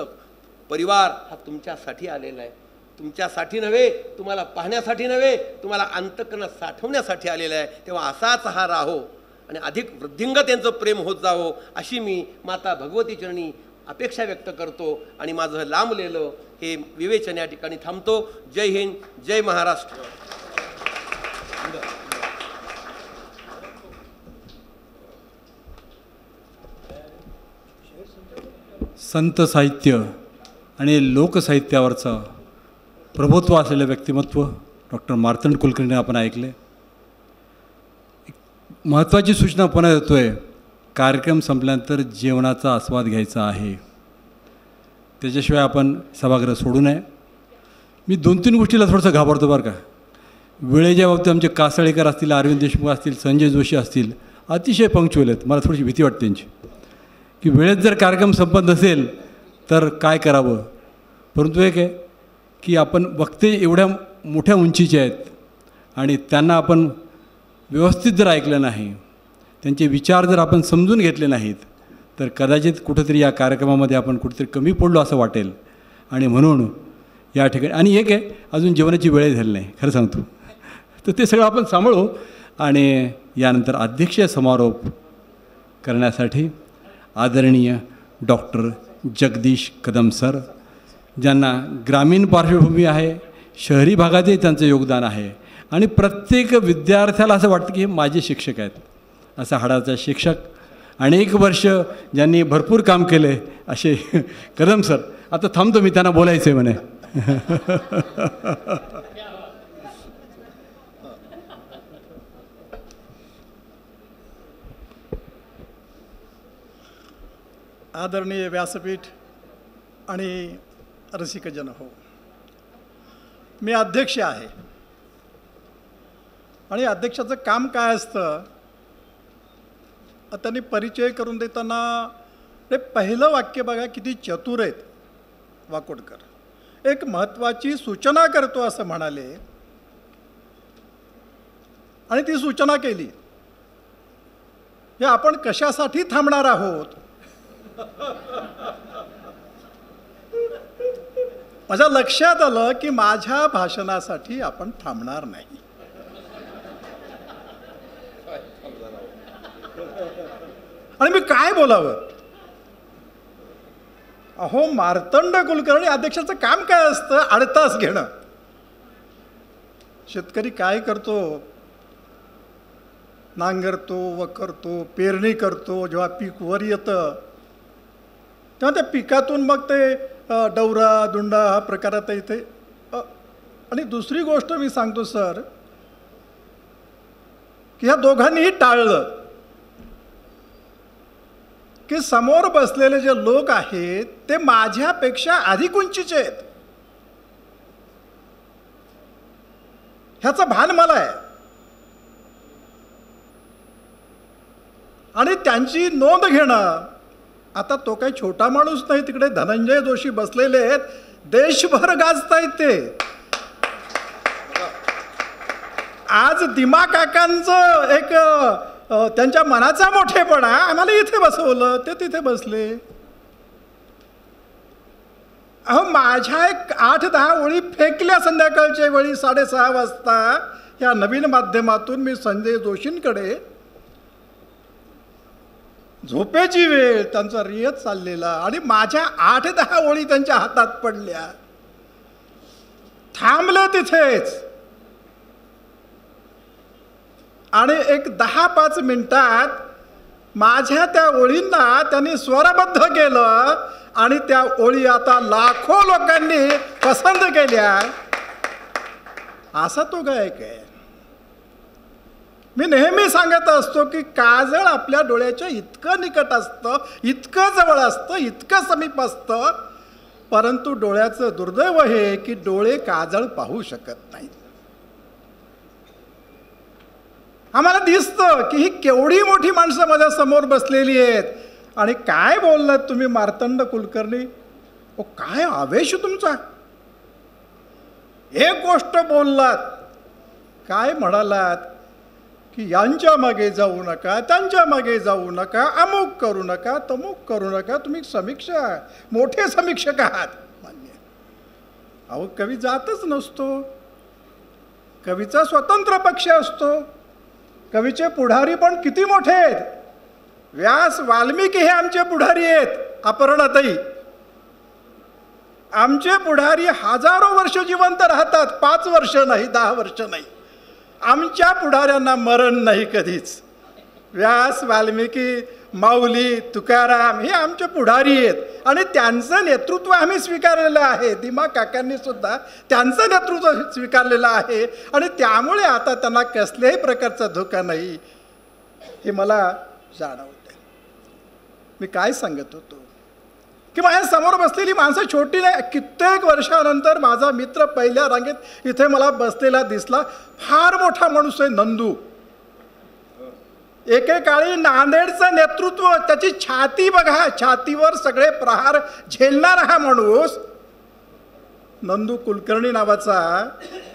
परिवार हा तुमच्यासाठी आलेला आहे. तुमच्यासाठी नव्हे, तुम्हाला पाहण्यासाठी नव्हे, तुम्हाला अंतःकरणात साठवण्यासाठी आलेला आहे. तेव्हा असाच हा राहो आणि अधिक वृद्धिंगत यांचं प्रेम होत जावो अशी मी माता भगवती चरणी अपेक्षा व्यक्त करतो. आणि माझं लांबलेलं हे विवेचन या ठिकाणी थांबतो. जय हिंद, जय महाराष्ट्र. संत साहित्य आणि लोकसाहित्यावरचा प्रभुत्व असलेलं व्यक्तिमत्व डॉक्टर मार्तंड कुलकर्णी आपण ऐकले. महत्त्वाची सूचना पुन्हा देतो आहे, कार्यक्रम संपल्यानंतर जेवणाचा आस्वाद घ्यायचा आहे, त्याच्याशिवाय आपण सभागृह सोडू नये. मी 2-3 गोष्टीला थोडंसं घाबरतो बरं का. वेळेच्या बाबतीत आमचे कासाळेकर असतील, अरविंद देशमुख असतील, संजय जोशी असतील, अतिशय पंक्च्युअल आहेत. मला थोडीशी भीती वाटते त्यांची, की वेळेत जर कार्यक्रम संपत नसेल तर काय करावं. परंतु एक आहे की आपण वक्ते एवढ्या मोठ्या उंचीचे आहेत आणि त्यांना आपण व्यवस्थित जर ऐकलं नाही, त्यांचे विचार जर आपण समजून घेतले नाहीत, तर कदाचित कुठंतरी या कार्यक्रमामध्ये आपण कुठेतरी कमी पडलो असं वाटेल. आणि म्हणून या ठिकाणी, आणि एक आहे, अजून जेवणाची वेळ झाली नाही खरं सांगतो, तर ते सगळं आपण सांभाळू. आणि यानंतर अध्यक्षीय समारोप करण्यासाठी आदरणीय डॉक्टर जगदीश कदम सर, ज्यांना ग्रामीण पार्श्वभूमी आहे, शहरी भागातही त्यांचं योगदान आहे आणि प्रत्येक विद्यार्थ्याला असं वाटतं की हे माझे शिक्षक आहेत. असा हाडाचा शिक्षक, अनेक वर्ष ज्यांनी भरपूर काम केले असे कदम सर. आता थांबतो मी, त्यांना बोलायचं आहे म्हणे. आदरणीय व्यासपीठ आणि रसिकजन हो, मी अध्यक्ष आहे आणि अध्यक्षाचं काम काय असतं त्यांनी परिचय करून देताना ते पहिलं वाक्य बघा किती चतुर आहेत वाकोडकर. एक महत्त्वाची सूचना करतो असं म्हणाले आणि ती सूचना केली. हे आपण कशासाठी थांबणार आहोत माझ्या लक्षात आलं की माझ्या भाषणासाठी आपण थांबणार नाही. आणि मी काय बोलावं. अहो, मार्तंड कुलकर्णी अध्यक्षाचं काम काय असतं? अडतास घेणं. शेतकरी काय करतो? नांगरतो, वखरतो, पेरणी करतो. जेव्हा पीक वर येतं तेव्हा त्या पिकातून मग ते डवरा दुंडा हा प्रकार आता इथे. आणि दुसरी गोष्ट मी सांगतो सर, की ह्या दोघांनीही टाळलं की समोर बसलेले जे लोक आहेत ते माझ्यापेक्षा अधिक उंचीचे आहेत, ह्याचं भान मला आहे. आणि त्यांची नोंद घेणं. आता तो काही छोटा माणूस नाही, तिकडे धनंजय जोशी बसलेले आहेत, देशभर गाजतायत ते. आज दिमा काकांचं एक त्यांच्या मनाचा मोठेपणा, आम्हाला इथे बसवलं, ते तिथे बसले. अहो, माझ्या एक 8-10 ओळी फेकल्या संध्याकाळच्या वेळी 6:30 वाजता या नवीन माध्यमातून. मी संजय जोशींकडे झोपेची वेळ, त्यांचा रियाज चाललेला, आणि माझ्या 8-10 ओळी त्यांच्या हातात पडल्या. थांबलं तिथेच. आणि एक 10-5 मिनिटात माझ्या त्या ओळींना त्यांनी स्वरबद्ध केलं आणि त्या ओळी आता लाखो लोकांनी पसंत केल्या. असा तो गायक आहे. मी नेहमी सांगत असतो की काजळ आपल्या डोळ्याच्या इतकं निकट असतं, इतकं जवळ असतं, इतकं समीप असतं, परंतु डोळ्याचं दुर्दैव हे की डोळे काजळ पाहू शकत नाहीत. आम्हाला दिसतं की ही केवढी मोठी माणसं माझ्या समोर बसलेली आहेत. आणि काय बोललात तुम्ही मार्तंड कुलकर्णी? ओ, काय आवेश तुमचा. एक गोष्ट बोललात, काय म्हणालात की यांच्या मागे जाऊ नका, त्यांच्या मागे जाऊ नका, अमुक करू नका, तमुक करू नका. तुम्ही समीक्षा, मोठे समीक्षक आहात. मान्य. अहो, कवी जातच नसतो. कवीचा स्वतंत्र पक्ष असतो. कवीचे पुढारी पण किती मोठे आहेत. व्यास, वाल्मिकी हे आमचे पुढारी आहेत. अपर्णाताई, आमचे पुढारी हजारो वर्ष जिवंत राहतात. 5 वर्ष नाही, 10 वर्ष नाही. आमच्या पुढाऱ्यांना मरण नाही कधीच. व्यास, वाल्मिकी, माऊली, तुकाराम हे आमचे पुढारी आहेत आणि त्यांचं नेतृत्व आम्ही स्वीकारलेलं आहे. दिमा काकांनी सुद्धा त्यांचं नेतृत्व स्वीकारलेलं आहे आणि त्यामुळे आता त्यांना कसल्याही प्रकारचा धोका नाही हे मला जाणवतं. मी काय सांगत होतो की माझ्या समोर बसलेली माणसं छोटी नाही. कित्येक वर्षानंतर माझा मित्र पहिल्या रांगेत इथे मला बसलेला दिसला. फार मोठा माणूस आहे नंदू. एकेकाळी नांदेडचं नेतृत्व, त्याची छाती बघा, छातीवर सगळे प्रहार झेलणारा हा माणूस नंदू कुलकर्णी नावाचा.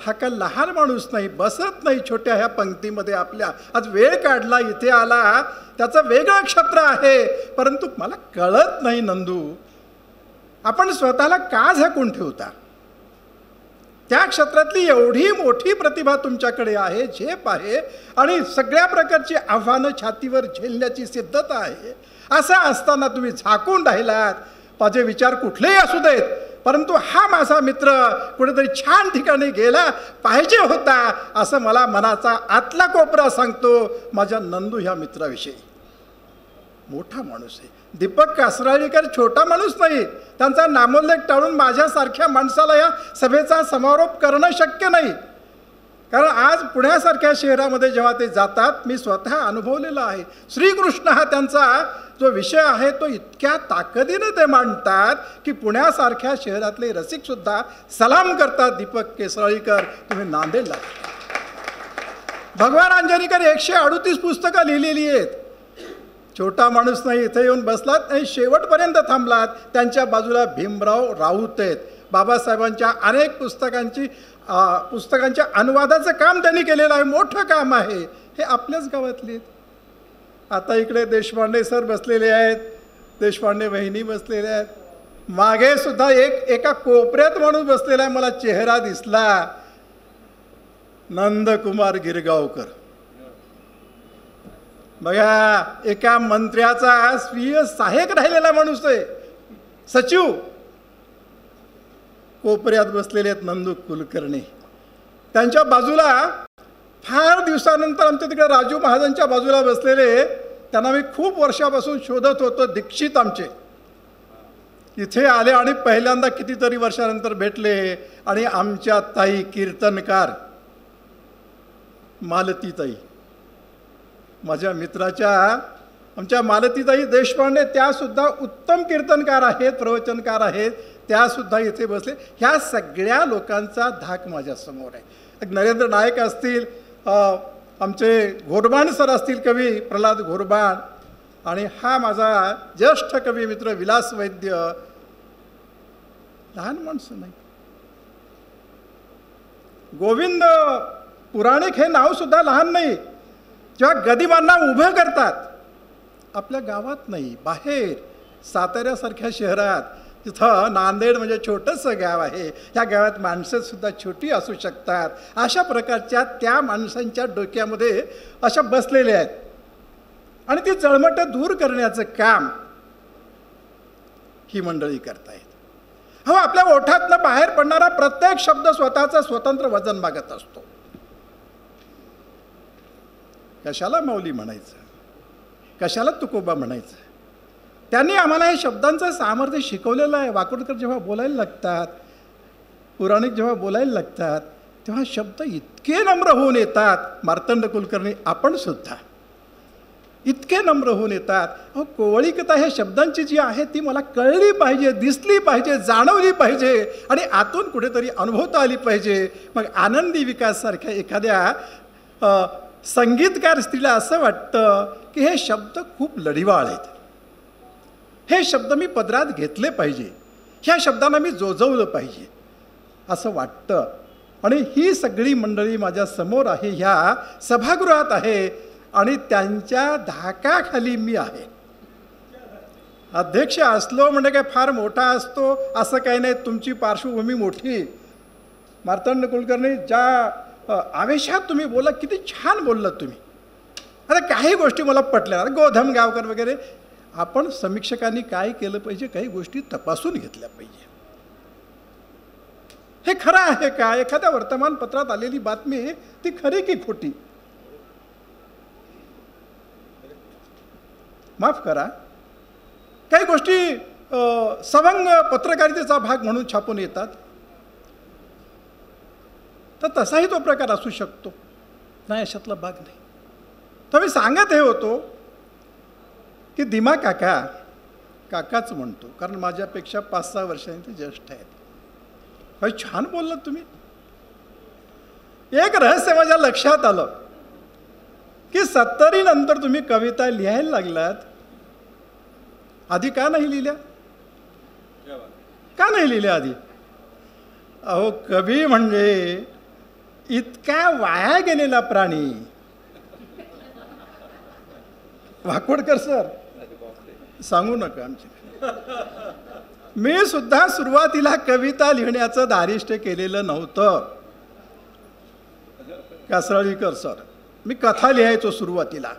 हा का लहान माणूस नाही, बसत नाही छोट्या ह्या पंक्तीमध्ये आपल्या. आज वेळ काढला, इथे आला, त्याचं वेगळं क्षेत्र आहे. परंतु मला कळत नाही नंदू, आपण स्वतःला का झाकून ठेवता? त्या क्षेत्रातली एवढी मोठी प्रतिभा तुमच्याकडे आहे, झेप आहे आणि सगळ्या प्रकारची आव्हानं छातीवर झेलण्याची सिद्धता आहे. असं असताना तुम्ही झाकून राहिलात. माझे विचार कुठलेही असू देत, परंतु हा माझा मित्र कुठेतरी छान ठिकाणी गेला पाहिजे होता, असं मला मनाचा आतला कोपरा सांगतो माझ्या नंदू ह्या मित्राविषयी. मोठा माणूस आहे. दीपक कासराळीकर छोटा माणूस नाही. त्यांचा नामोल्लेख टाळून माझ्यासारख्या माणसाला या सभेचा समारोप करणं शक्य नाही. कारण आज पुण्यासारख्या शहरामध्ये जेव्हा ते जातात, मी स्वतः अनुभवलेलं आहे. श्रीकृष्ण हा त्यांचा जो विषय आहे तो इतक्या ताकदीने ते मांडतात की पुण्यासारख्या शहरातले रसिकसुद्धा सलाम करतात. दीपक केसराळीकर, तुम्ही नांदेडला. भगवान अंजनीकर 138 पुस्तकं लिहिलेली आहेत. छोटा माणूस नाही, इथे येऊन बसलात आणि शेवटपर्यंत थांबलात. त्यांच्या बाजूला भीमराव राऊत आहेत. बाबासाहेबांच्या अनेक पुस्तकांच्या अनुवादाचं काम त्यांनी केलेलं आहे. मोठं काम आहे. हे आपल्याच गावातले. आता इकडे देशपांडे सर बसलेले आहेत, देशपांडे वहिनी बसलेले आहेत. मागे सुद्धा एका कोपऱ्यात माणूस बसलेला मला चेहरा दिसला, नंदकुमार गिरगावकर. बघा, एका मंत्र्याचा स्वीय सहाय्यक राहिलेला माणूस आहे, सचिव. कोपऱ्यात बसलेले आहेत नंदू कुलकर्णी. त्यांच्या बाजूला फार दिवसानंतर आमच्या तिकडे राजू महाजनच्या बाजूला बसलेले, त्यांना मी खूप वर्षापासून शोधत होतो, दीक्षित आमचे इथे आले आणि पहिल्यांदा कितीतरी वर्षानंतर भेटले. आणि आमच्या ताई कीर्तनकार मालतीताई, माझ्या मित्राच्या आमच्या मालतीताई देशपांडे, त्यासुद्धा उत्तम कीर्तनकार आहेत, प्रवचनकार आहेत, त्यासुद्धा इथे बसले. ह्या सगळ्या लोकांचा धाक माझ्यासमोर आहे. नरेंद्र नायक असतील, आमचे घोरबाण सर असतील, कवी प्रल्हाद घोरबाण, आणि हा माझा ज्येष्ठ कवी मित्र विलास वैद्य. लहान माणसं नाही. गोविंद पुराणिक हे नाव सुद्धा लहान नाही. जेव्हा गदिमांना उभं करतात, आपल्या गावात नाही, बाहेर साताऱ्यासारख्या शहरात, तिथं नांदेड म्हणजे छोटंसं गाव आहे, ह्या गावात माणसं सुद्धा छोटी असू शकतात. अशा प्रकारच्या त्या माणसांच्या डोक्यामध्ये अशा बसलेल्या आहेत. आणि ती जळमटं दूर करण्याचं काम ही मंडळी करतायत. हो, आपल्या ओठातनं बाहेर पडणारा प्रत्येक शब्द स्वतःचं स्वतंत्र वजन मागत असतो. कशाला माऊली म्हणायचं, कशाला तुकोबा म्हणायचं. त्यांनी आम्हाला हे शब्दांचं सामर्थ्य शिकवलेलं आहे. वाकोडकर जेव्हा बोलायला लागतात, पुराणिक जेव्हा बोलायला लागतात, तेव्हा शब्द इतके नम्र होऊन येतात. मार्तंड कुलकर्णी आपण सुद्धा इतके नम्र होऊन येतात. अहो, कोवळीकता ह्या शब्दांची जी आहे ती मला कळली पाहिजे, दिसली पाहिजे, जाणवली पाहिजे आणि आतून कुठेतरी अनुभवता आली पाहिजे. मग आनंदी विकाससारख्या एखाद्या संगीतकार स्त्रीला असं वाटतं की हे शब्द खूप लढिवाळ आहेत, हे शब्द मी पदरात घेतले पाहिजे, ह्या शब्दांना मी जोजवलं पाहिजे असं वाटतं. आणि ही सगळी मंडळी माझ्या समोर आहे, ह्या सभागृहात आहे आणि त्यांच्या धाकाखाली मी आहे. अध्यक्ष असलो म्हणजे काय फार मोठा असतो असं काही नाही. तुमची पार्श्वभूमी मोठी. मार्तंड कुलकर्णी, ज्या आवेशात तुम्ही बोला, किती छान बोललात तुम्ही. आता काही गोष्टी मला पटल्या, गोधम गावकर वगैरे. आपण समीक्षकांनी काय केलं पाहिजे, काही गोष्टी तपासून घेतल्या पाहिजे. हे खरं आहे का, एखाद्या वर्तमानपत्रात आलेली बातमी ती खरी की खोटी. माफ करा, काही गोष्टी सवंग पत्रकारितेचा भाग म्हणून छापून येतात, तर तसाही तो प्रकार असू शकतो. नाही, अशातला भाग नाही. तर मी सांगत हे होतो की दिमा काकाच म्हणतो, कारण माझ्यापेक्षा 5-6 वर्षांनी ते ज्येष्ठ आहेत. काही छान बोललात तुम्ही. एक रहस्य माझ्या लक्षात आलं की 70 नंतर तुम्ही कविता लिहायला लागलात, आधी का नाही लिहिल्या, का नाही लिहिल्या आधी. अहो, कवी म्हणजे इतका वाया गेलेला प्राणी. वाकोडकर सर, सांगू नका आमच्या. मी सुद्धा सुरुवातीला कविता लिहिण्याचं दारिष्ट्य केलेलं नव्हतं. कासराळीकर सर, मी कथा लिहायचो सुरुवातीला.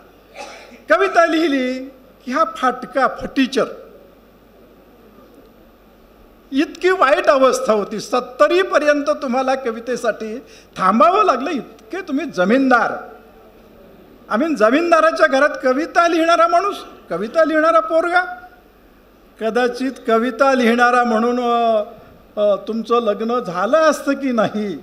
कविता लिहिली की हा फटीचर. इतकी वाईट अवस्था होती. 70 पर्यंत तुम्हाला कवितेसाठी थांबावं लागलं. इतके तुम्ही जमीनदार. आम्ही जमीनदाराच्या घरात कविता लिहिणारा माणूस, कविता लिहिणारा पोरगा. कदाचित कविता लिहिणारा म्हणून तुमचं लग्न झालं असतं की नाही.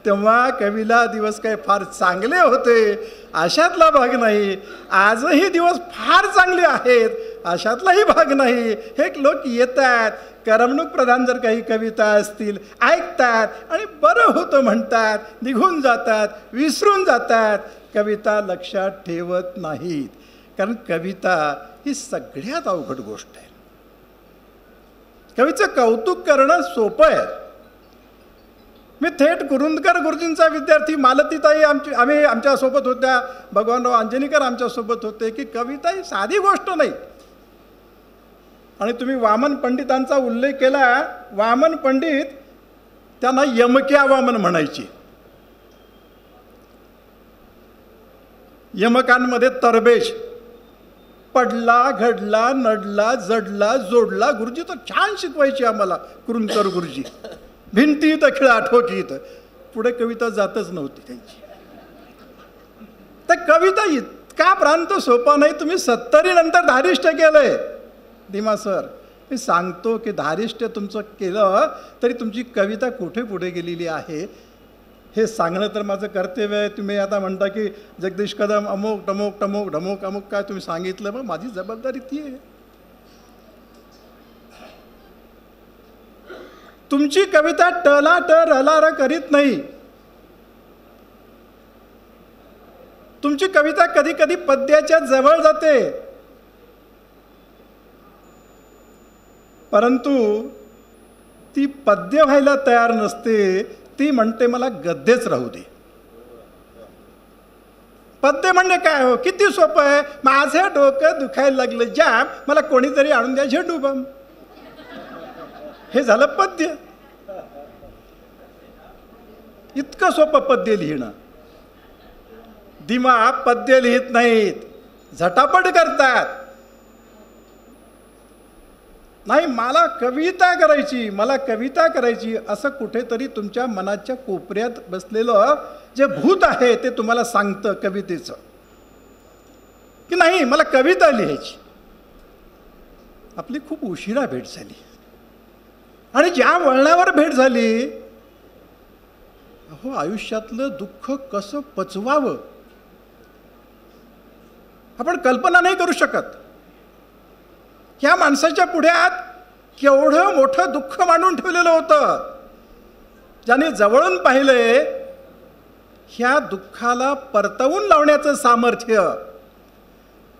तेव्हा कवीला दिवस काही फार चांगले होते अशातला भाग नाही. आजही दिवस फार चांगले आहेत अशातलाही भाग नाही. हे लोक येतात, करमणूक प्रधान जर काही कविता असतील ऐकतात आणि बरं होतं म्हणतात, निघून जातात, विसरून जातात. कविता लक्षात ठेवत नाहीत. कारण कविता ही सगळ्यात अवघड गोष्ट आहे. कवीचं कौतुक करणं सोपं आहे. मी थेट कुरुंदकर गुरुजींचा विद्यार्थी. मालतीताई आम्ही आमच्यासोबत होत्या, भगवानराव अंजनीकर आमच्यासोबत होते. की कविता ही साधी गोष्ट नाही. आणि तुम्ही वामन पंडितांचा उल्लेख केला. वामन पंडित त्यांना यमक्या वामन म्हणायचे. यमकांमध्ये तरबेज, पडला, घडला, नडला, जडला, जोडला. गुरुजी तर छान शिकवायचे आम्हाला, कुरुंकर गुरुजी. भिंतीत खिळा ठोकीत. पुढे कविता जातच नव्हती त्यांची. तर कविता इतका प्रांत सोपा नाही. तुम्ही 70 नंतर धारिष्ट केलंय दिमा सर. मी सांगतो की धारिष्ट तुमचं केलं तरी तुमची कविता कुठे पुढे गेलेली आहे हे सांगणं तर माझं कर्तव्य आहे. तुम्ही आता म्हणता की जगदीश कदम अमुक टमुक टमुक ढमुक अमुक काय तुम्ही सांगितलं, मग माझी जबाबदारी ती आहे. तुमची कविता टला टर रलार करीत नाही. तुमची कविता कधी कधी पद्याच्या जवळ जाते, परंतु ती पद्य व्हायला तयार नसते. ती म्हणते मला गद्यच राहू दे. पद्य म्हणजे काय हो, किती सोपं आहे. माझं डोकं दुखायला लागलं जाम, मला कोणीतरी आणून द्या झेंडू बम. हे झालं पद्य. इतकं सोपं पद्य लिहिणं. दिमा पद्य लिहित नाहीत, झटापट करतात. नाही मला कविता करायची, मला कविता करायची असं कुठेतरी तुमच्या मनाच्या कोपऱ्यात बसलेलं जे भूत आहे ते तुम्हाला सांगतं कवितेचं की नाही मला कविता लिहायची. आपली खूप उशिरा भेट झाली आणि ज्या वळणावर भेट झाली, अहो आयुष्यातलं दुःख कसं पचवावं आपण कल्पना नाही करू शकत. ह्या माणसाच्या पुढ्यात केवढं मोठं दुःख मांडून ठेवलेलं होतं. ज्याने जवळून पाहिले ह्या दुःखाला परतवून लावण्याचं सामर्थ्य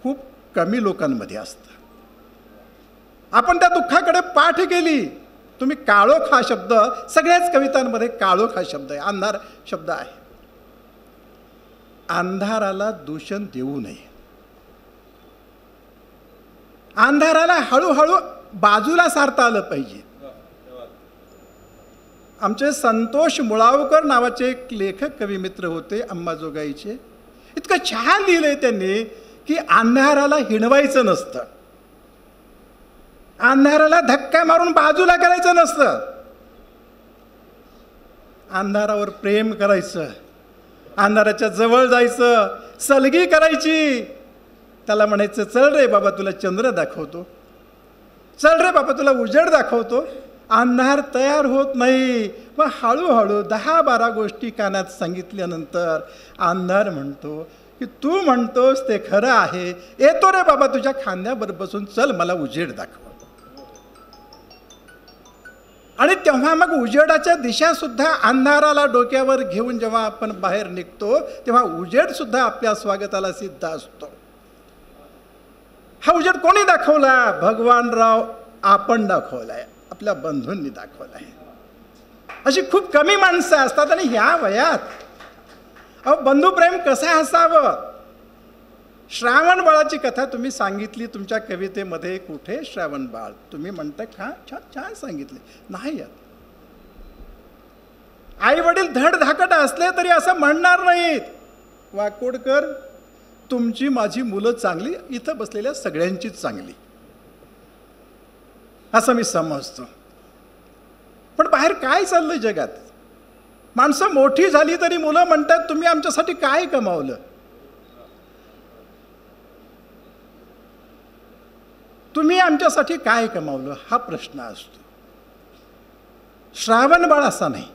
खूप कमी लोकांमध्ये असतं. आपण त्या दुःखाकडे पाठ केली. तुम्ही काळोख हा शब्द सगळ्याच कवितांमध्ये काळोख हा शब्द आहे, अंधार शब्द आहे. अंधाराला दूषण देऊ नये. अंधाराला हळूहळू बाजूला सारता आलं पाहिजे. आमचे संतोष मुळावकर नावाचे एक लेखक कविमित्र होते अंबाजोगाईचे. इतकं छान लिहिलंय त्यांनी की अंधाराला हिणवायचं नसतं, अंधाराला धक्का मारून बाजूला करायचं नसतं, अंधारावर प्रेम करायचं, अंधाराच्या जवळ जायचं, सलगी करायची. त्याला म्हणायचं चल रे बाबा तुला चंद्र दाखवतो, चल रे बाबा तुला उजेड दाखवतो. अंधार तयार होत नाही. मग हळूहळू 10-12 गोष्टी कानात सांगितल्यानंतर अंधार म्हणतो की तू म्हणतोस ते खरं आहे, येतो रे बाबा तुझ्या खांद्यावर बसून, चल मला उजेड दाखव. आणि तेव्हा मग उजेडाच्या दिशा सुद्धा अंधाराला डोक्यावर घेऊन जेव्हा आपण बाहेर निघतो तेव्हा उजेड सुद्धा आपल्या स्वागताला सिद्ध असतो. हा उजेड कोणी दाखवला? भगवानराव आपण दाखवलाय, आपल्या बंधूंनी दाखवलाय. अशी खूप कमी माणसं असतात आणि ह्या वयात अहो बंधुप्रेम कसं असावं. श्रावण बाळाची कथा तुम्ही सांगितली तुमच्या कवितेमध्ये. कुठे श्रावण बाळ? तुम्ही म्हणताय छान छान छान सांगितले. नाही आई वडील धडधाकट असले तरी असं म्हणणार नाहीत. वाकोडकर तुमची माझी मुलं चांगली, इथं बसलेल्या सगळ्यांचीच चांगली असं मी समजतो. पण बाहेर काय चाललंय जगात? माणसं मोठी झाली तरी मुलं म्हणतात तुम्ही आमच्यासाठी काय कमावलं? तुम्ही आमच्यासाठी काय कमावलं हा प्रश्न असतो. श्रावण बाळ असा नाही.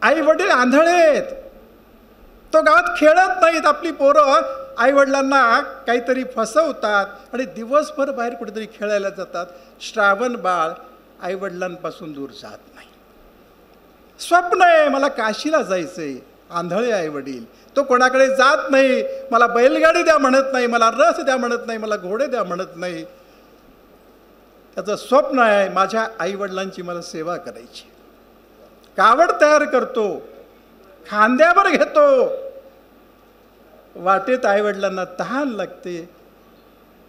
आई वडील आंधळे आहेत. तो गावात खेळत नाहीत. आपली पोरं आई वडिलांना काहीतरी फसवतात आणि दिवसभर बाहेर कुठेतरी खेळायला जातात. श्रावण बाळ आई वडिलांपासून दूर जात नाही. स्वप्न आहे मला काशीला जायचंय, आंधळे आई वडील. तो कोणाकडे जात नाही. मला बैलगाडी द्या म्हणत नाही, मला रथ द्या म्हणत नाही, मला घोडे द्या म्हणत नाही. त्याचं स्वप्न आहे माझ्या आई वडिलांची मला सेवा करायची. कावड तयार करतो, खांद्यावर घेतो. वाटेत आई वडिलांना तहान लागते,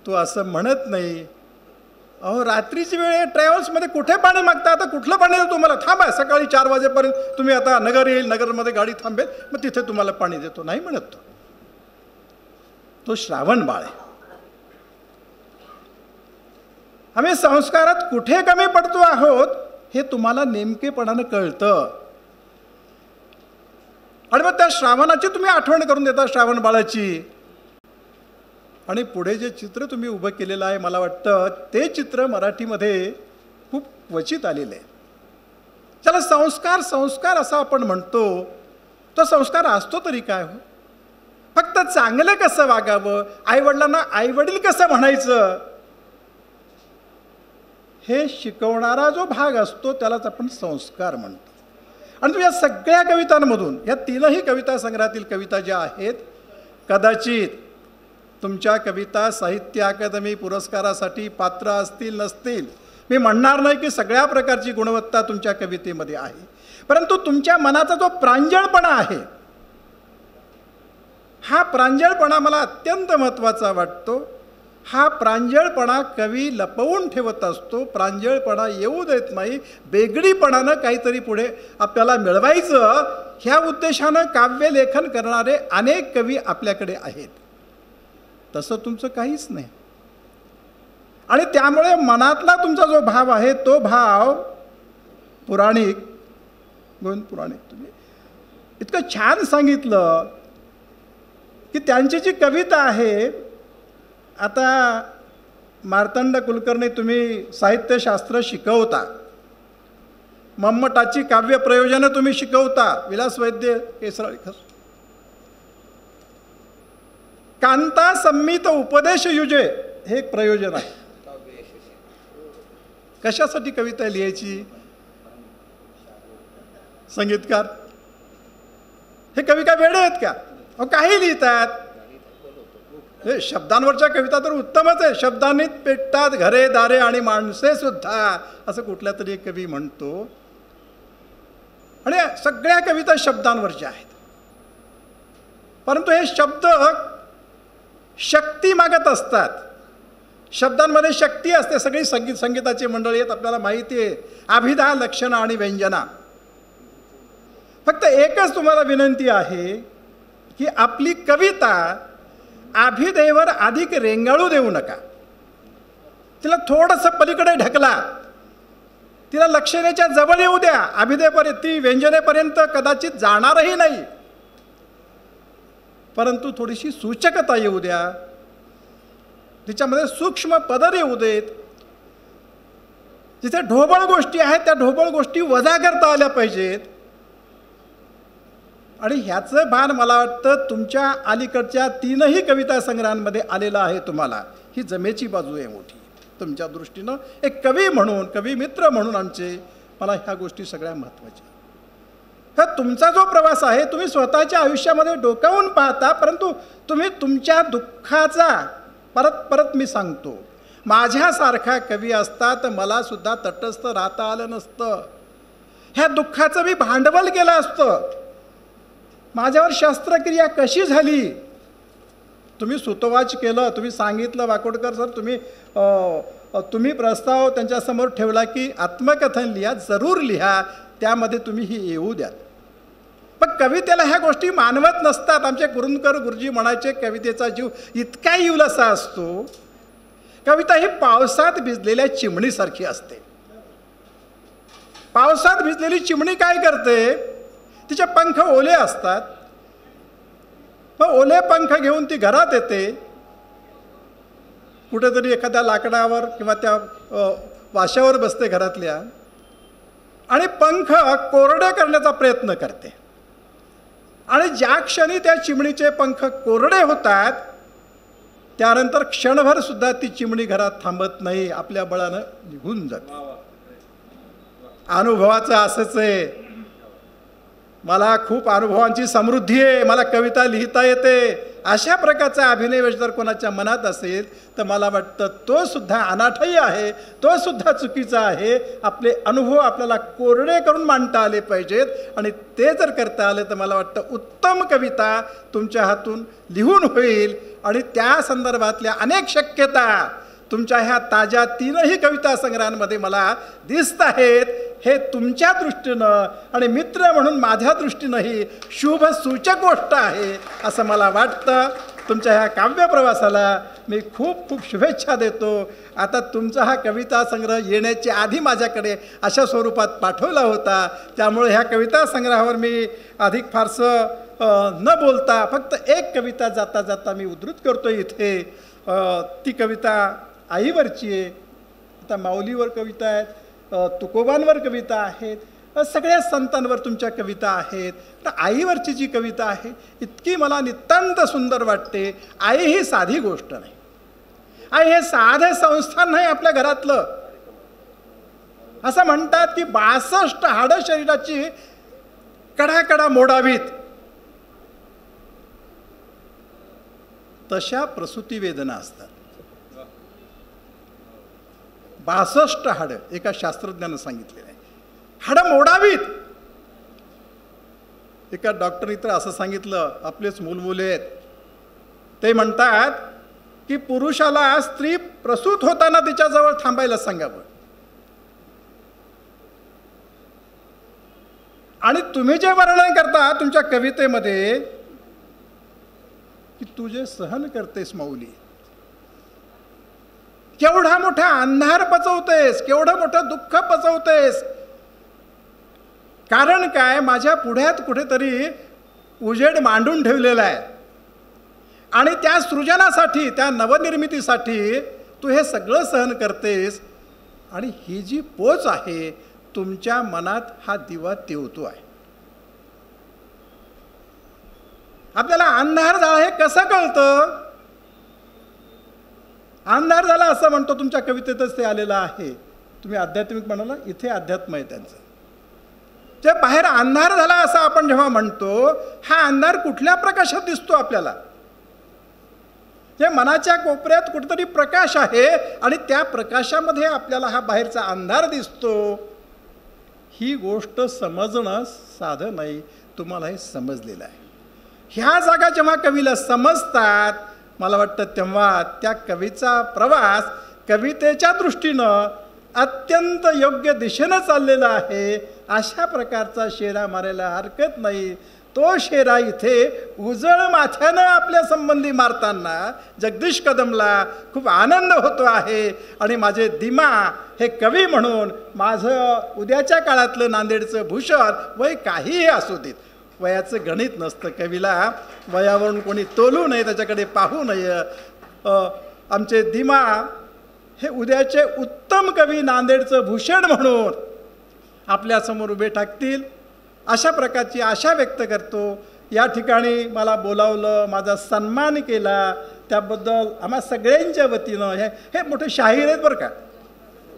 तो असं म्हणत नाही अहो रात्रीची वेळ आहे, ट्रॅव्हल्समध्ये कुठे पाणी मागता? आता कुठलं पाणी देतो तुम्हाला? थांबा, सकाळी 4 वाजेपर्यंत तुम्ही, आता नगर येईल, नगरमध्ये गाडी थांबेल, मग तिथे तुम्हाला पाणी देतो. नाही म्हणत तो श्रावण बाळ आहे. आम्ही संस्कारात कुठे कमी पडतो आहोत हे तुम्हाला नेमकेपणानं कळतं. आणि मग त्या श्रावणाची तुम्ही आठवण करून देता, श्रावण बाळाची. आणि पुढे जे चित्र तुम्ही उभं केलेलं आहे, मला वाटतं ते चित्र मराठीमध्ये खूप क्वचित आलेलं आहे. त्याला संस्कार संस्कार असं आपण म्हणतो. तो संस्कार असतो तरी काय हो? फक्त चांगलं कसं वागावं, आईवडिलांना आईवडील कसं म्हणायचं, हे शिकवणारा जो भाग असतो त्यालाच आपण संस्कार म्हणतो. आणि तुम्ही या सगळ्या कवितांमधून, या 3ही कविता संग्रहातील कविता ज्या आहेत, कदाचित तुमच्या कविता साहित्य अकादमी पुरस्कारासाठी पात्र असतील नसतील, मी म्हणणार नाही की सगळ्या प्रकारची गुणवत्ता तुमच्या कवितेमध्ये आहे, परंतु तुमच्या मनाचा जो प्रांजळपणा आहे, हा प्रांजळपणा मला अत्यंत महत्त्वाचा वाटतो. हा प्रांजळपणा कवी लपवून ठेवत असतो. प्रांजळपणा येऊ देत नाही. वेगळीपणानं काहीतरी पुढे आपल्याला मिळवायचं, ह्या उद्देशानं काव्यलेखन करणारे अनेक कवी आपल्याकडे आहेत. तसं तुमचं काहीच नाही. आणि त्यामुळे मनातला तुमचा जो भाव आहे, तो भाव पुराणिक, गोविंद पुराणिक तुम्ही इतकं छान सांगितलं की त्यांची जी कविता आहे, आता मार्तंड कुलकर्णी तुम्ही साहित्यशास्त्र शिकवता, मम्मटाची काव्य प्रयोजनं तुम्ही शिकवता, विलास वैद्य केसराळी कांता संमित उपदेश युजे हे एक प्रयोजन आहे. कशासाठी कविता लिहायची? संगीतकार हे कवी का वेडे आहेत का? अहो काही लिहितात. हे शब्दांवरच्या कविता तर उत्तमच आहे. शब्दांनी पेटतात घरे दारे आणि माणसे सुद्धा, असं कुठल्या तरी एक कवी म्हणतो. आणि सगळ्या कविता शब्दांवरच्या आहेत. परंतु हे शब्द शक्ती मागत असतात. शब्दांमध्ये शक्ती असते. सगळी संगीताची मंडळी आहेत, आपल्याला माहिती आहे. अभिधा, लक्षणं आणि व्यंजना. फक्त एकच तुम्हाला विनंती आहे की आपली कविता अभिधेवर अधिक रेंगाळू देऊ नका. तिला थोडंसं पलीकडे ढकला. तिला लक्षणेच्या जवळ येऊ द्या. अभिधेपर्यंत, ती व्यंजनेपर्यंत कदाचित जाणारही नाही, परंतु थोडीशी सूचकता येऊ द्या. तिच्यामध्ये सूक्ष्म पदर येऊ देत. जिथे ढोबळ गोष्टी आहेत त्या ढोबळ गोष्टी वजा करता आल्या पाहिजेत. आणि ह्याचं भान मला वाटतं तुमच्या अलीकडच्या 3ही कविता संग्रहांमध्ये आलेलं आहे तुम्हाला. ही जमेची बाजू आहे मोठी तुमच्या दृष्टीनं. एक कवी म्हणून, कवी मित्र म्हणून आमचे, मला ह्या गोष्टी सगळ्या महत्त्वाच्या. हा तुमचा जो प्रवास आहे, तुम्ही स्वतःच्या आयुष्यामध्ये डोकावून पाहता, परंतु तुम्ही तुमच्या दुःखाचा, परत परत मी सांगतो, माझ्यासारखा कवी असता तर मला सुद्धा तटस्थ राहता आलं नसतं. ह्या दुःखाचं मी भांडवल केलं असतं. माझ्यावर शस्त्रक्रिया कशी झाली, तुम्ही सुतोवाच केलं, तुम्ही सांगितलं, वाकोडकर सर तुम्ही प्रस्ताव त्यांच्यासमोर ठेवला की आत्मकथन लिहा, जरूर लिहा, त्यामध्ये तुम्ही ही येऊ द्या. पण कवितेला ह्या गोष्टी मानवत नसतात. आमचे कुरुंदकर गुरुजी म्हणायचे, कवितेचा जीव इतका इवलसा असतो. कविता ही पावसात भिजलेल्या चिमणीसारखी असते. पावसात भिजलेली चिमणी काय करते? तिचे पंख ओले असतात. मग ओले पंख घेऊन ती घरात येते. कुठेतरी एखाद्या लाकडावर किंवा त्या वाशावर बसते घरातल्या, आणि पंख कोरडे करण्याचा प्रयत्न करते. आणि ज्या क्षणी त्या चिमणीचे पंख कोरडे होतात, त्यानंतर क्षणभर सुद्धा ती चिमणी घरात थांबत नाही, आपल्या बळानं निघून जाते. अनुभवाचं असंच आहे. मला खूप अनुभवांची समृद्धी आहे. मला कविता लिहिता येते. अशा प्रकारचा अभिनय जर कोणाच्या मनात असेल तर मला वाटतं तो सुद्धा अनाठाई आहे, तो सुद्धा चुकीचा आहे. आपले अनुभव आपल्याला कोरडे करून मांडता आले पाहिजेत. आणि ते जर करता आले तर मला वाटतं उत्तम कविता तुमच्या हातून लिहून होईल. आणि त्या संदर्भातल्या अनेक शक्यता तुमच्या ह्या ताज्या 3ही कविता संग्रहांमध्ये मला दिसत आहेत, हे तुमच्या दृष्टीनं आणि मित्र म्हणून माझ्या दृष्टीनंही शुभ सूचक गोष्ट आहे असं मला वाटतं. तुमच्या ह्या काव्य प्रवासाला मी खूप खूप शुभेच्छा देतो. आता तुमचा हा कविता संग्रह येण्याच्या आधी माझ्याकडे अशा स्वरूपात पाठवला होता, त्यामुळे ह्या कविता संग्रहावर मी अधिक फारसं न बोलता फक्त एक कविता जाता जाता मी उद्धृत करतो इथे. ती कविता आईवरची आहे. आता माऊलीवर कविता आहेत, तुकोबांवर कविता आहेत, सगळ्या संतांवर तुमच्या कविता आहेत. तर आईवरची जी कविता आहे इतकी मला नितांत सुंदर वाटते. आई ही साधी गोष्ट नाही. आई हे साधे संस्थान नाही आपल्या घरातलं. असं म्हणतात की 62 हाडं शरीराची कडाकडा मोडावीत, तशा प्रसूती वेदना असतात. 62 हाडं एका शास्त्रज्ञानं सांगितलेलं आहे. हाडं मोडावीत. एका डॉक्टरनी तर असं सांगितलं, आपलेच मुलमुले आहेत, ते म्हणतात की पुरुषाला स्त्री प्रसूत होताना तिच्याजवळ थांबायला सांगावं. आणि तुम्ही जे वर्णन करता तुमच्या कवितेमध्ये की तू जे सहन करतेस माऊली, केवढा मोठा अंधार पचवतेस, केवढं मोठं दुःख पचवतेस. कारण काय, माझ्या पुढ्यात कुठेतरी उजेड मांडून ठेवलेला आहे आणि त्या सृजनासाठी, त्या नवनिर्मितीसाठी तू हे सगळं सहन करतेस. आणि ही जी पोच आहे, तुमच्या मनात हा दिवा तेवतो आहे. आपल्याला अंधार झाला हे कसं कळतं? अंधार झाला असं म्हणतो, तुमच्या कवितेतच ते आलेलं आहे. तुम्ही आध्यात्मिक म्हणाला, इथे अध्यात्म आहे त्यांचं. जे बाहेर अंधार झाला असं आपण जेव्हा म्हणतो, हा अंधार कुठल्या प्रकाशात दिसतो आपल्याला? जे मनाच्या कोपऱ्यात कुठेतरी प्रकाश आहे आणि त्या प्रकाशामध्ये आपल्याला हा बाहेरचा अंधार दिसतो. ही गोष्ट समजणं साधं नाही. तुम्हाला हे समजलेलं आहे. ह्या जागा जेव्हा कवीला समजतात, मला वाटतं तेव्हा त्या कवीचा प्रवास कवितेच्या दृष्टीनं अत्यंत योग्य दिशेनं चाललेला आहे. अशा प्रकारचा शेरा मारायला हरकत नाही. तो शेरा इथे उजळ माथ्यानं आपल्या संबंधी मारताना जगदीश कदमला खूप आनंद होतो आहे. आणि माझे दिमा हे कवी म्हणून माझं उद्याच्या काळातलं नांदेडचं भूषण वय काहीही असू देत, वयाचं गणित नसतं. कवीला वयावरून कोणी तोलू नये, त्याच्याकडे पाहू नये. आमचे दिमा हे उद्याचे उत्तम कवी, नांदेडचं भूषण म्हणून आपल्यासमोर उभे ठाकतील अशा प्रकारची आशा व्यक्त करतो. या ठिकाणी मला बोलावलं, माझा सन्मान केला, त्याबद्दल आम्हा सगळ्यांच्या वतीनं हे मोठे शाहीर आहेत बरं का.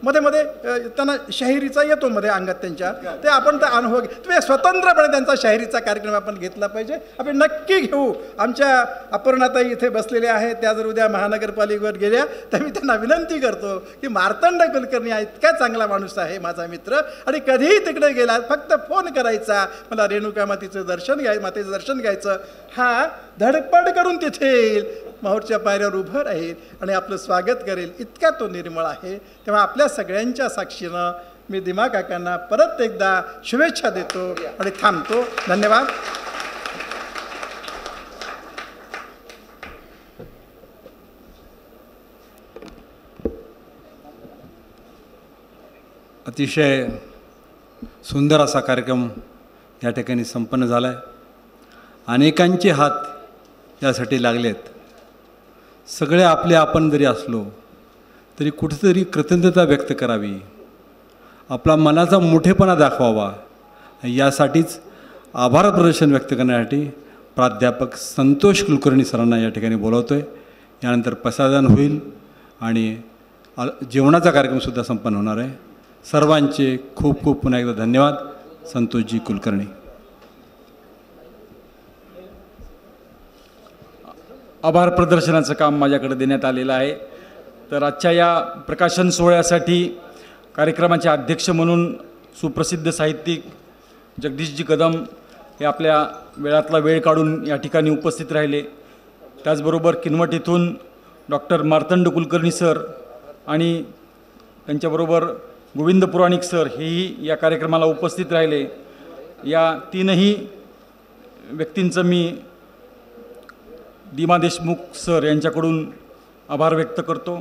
मध्ये मध्ये त्यांना शाहिरीचा येतो मध्ये अंगात त्यांच्या, ते आपण तर अनुभव तुम्ही स्वतंत्रपणे त्यांचा शाहिरीचा कार्यक्रम आपण घेतला पाहिजे. आपण नक्की घेऊ. आमच्या अपर्णाताई इथे बसलेल्या आहेत, त्या जर उद्या महानगरपालिकेवर गेल्या तर मी त्यांना विनंती करतो की मार्तंड कुलकर्णी हा इतका चांगला माणूस आहे, माझा मित्र, आणि कधीही तिकडे गेला फक्त फोन करायचा, मला रेणुका मातेचं दर्शन घ्यायचं. हा धडपड करून तिथे येईल, माहूरच्या पायऱ्यावर उभं राहील आणि आपलं स्वागत करेल. इतका तो निर्मळ आहे. तेव्हा आपल्या सगळ्यांच्या साक्षीनं मी दिमा काकांना परत एकदा शुभेच्छा देतो आणि थांबतो. धन्यवाद. अतिशय सुंदर असा कार्यक्रम या ठिकाणी संपन्न झाला आहे. अनेकांचे हात यासाठी लागलेत. सगळे आपले आपण जरी असलो तरी कुठेतरी कृतज्ञता व्यक्त करावी, आपला मनाचा मोठेपणा दाखवावा, यासाठीच आभार प्रदर्शन व्यक्त करण्यासाठी प्राध्यापक संतोष कुलकर्णी सरांना या ठिकाणी बोलवतो आहे. यानंतर प्रसादन होईल आणि जेवणाचा कार्यक्रमसुद्धा संपन्न होणार आहे. सर्वांचे खूप खूप पुन्हा एकदा धन्यवाद. संतोषजी कुलकर्णी. आभार प्रदर्शनाचं काम माझ्याकडे देण्यात आलेलं आहे. तर आजच्या या प्रकाशन सोहळ्यासाठी कार्यक्रमाचे अध्यक्ष म्हणून सुप्रसिद्ध साहित्यिक जगदीशजी कदम हे आपल्या वेळातला वेळ काढून या ठिकाणी उपस्थित राहिले. त्याचबरोबर किनवट येथून डॉक्टर मार्तंड कुलकर्णी सर आणि त्यांच्याबरोबर गोविंद पुराणिक सर हेही या कार्यक्रमाला उपस्थित राहिले. या तीनही व्यक्तींचं मी दिमा देशमुख सर यांच्याकडून आभार व्यक्त करतो.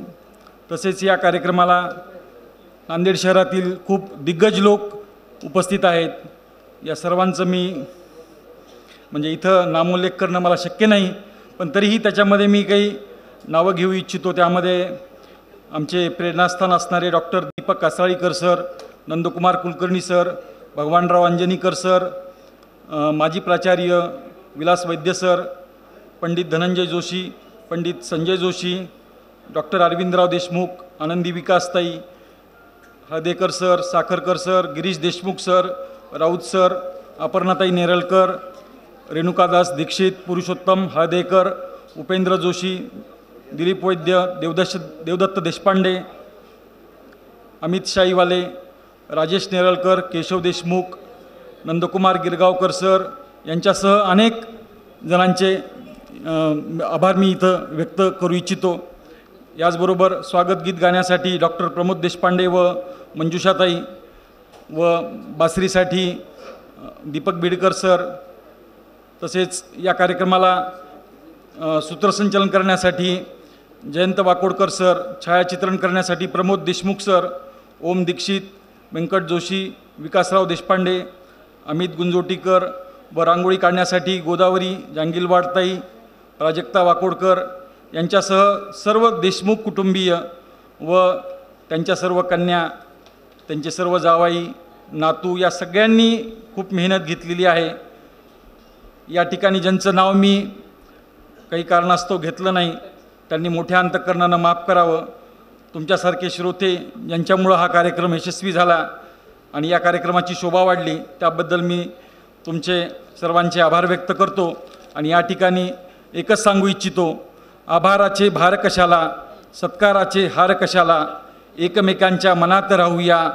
तसेच या कार्यक्रमाला नांदेड शहरातील खूप दिग्गज लोक उपस्थित आहेत. या सर्वांचं मी म्हणजे इथं नामोल्लेख करणं मला शक्य नाही, पण तरीही त्याच्यामध्ये मी काही नावं घेऊ इच्छितो. त्यामध्ये आमचे प्रेरणास्थान असणारे doctor Deepak Kasalikar sir, Nandkumar Kulkarni sir, Bhagwanrao Anjanikar sir, माजी प्राचार्य विलास वैद्य सर, पंडित धनंजय जोशी, पंडित संजय जोशी, डॉक्टर अरविंदराव देशमुख, आनंदी विकासताई, Haldekar sir, Sakharkar sir, Girish Deshmukh sir, Raut sir, अपर्णाताई नेरळकर, रेणुकादास दीक्षित, पुरुषोत्तम हळदेकर, उपेंद्र जोशी, दिलीप वैद्य, देवदत्त देशपांडे, अमित शाईवाले, राजेश नेरळकर, केशव देशमुख, नंदकुमार गिरगावकर सर यांच्यासह अनेक जणांचे आभार मी इथं व्यक्त करू इच्छितो. याचबरोबर स्वागत गीत गाण्यासाठी डॉक्टर प्रमोद देशपांडे व मंजुषाताई व बासरीसाठी दीपक बिडकर सर, तसेच या कार्यक्रमाला सूत्रसंचालन करण्यासाठी जयंत वाकोडकर सर, छायाचित्रण करण्यासाठी प्रमोद देशमुख सर, ओम दीक्षित, व्यंकट जोशी, विकासराव देशपांडे, अमित गुंजोटीकर व रांगोळी काढण्यासाठी गोदावरी जांगिलवाडताई, प्राजक्ता वाकोडकर यांच्यासह सर्व देशमुख कुटुंबीय व त्यांच्या सर्व कन्या, त्यांचे सर्व जावाई, नातू या सगळ्यांनी खूप मेहनत घेतलेली आहे. या ठिकाणी ज्यांचं नाव मी काही कारणास्तव घेतलं नाही त्यांनी मोठ्या अंतःकरणानं माफ करावं. तुमच्यासारखे श्रोते ज्यांच्यामुळं हा कार्यक्रम यशस्वी झाला आणि या कार्यक्रमाची शोभा वाढली त्याबद्दल मी तुमचे सर्वांचे आभार व्यक्त करतो. आणि या ठिकाणी एकच सांगू इच्छितो, आभाराचे भार कशाला, सत्काराचे हार कशाला, एकमेकांच्या मनात राहूया,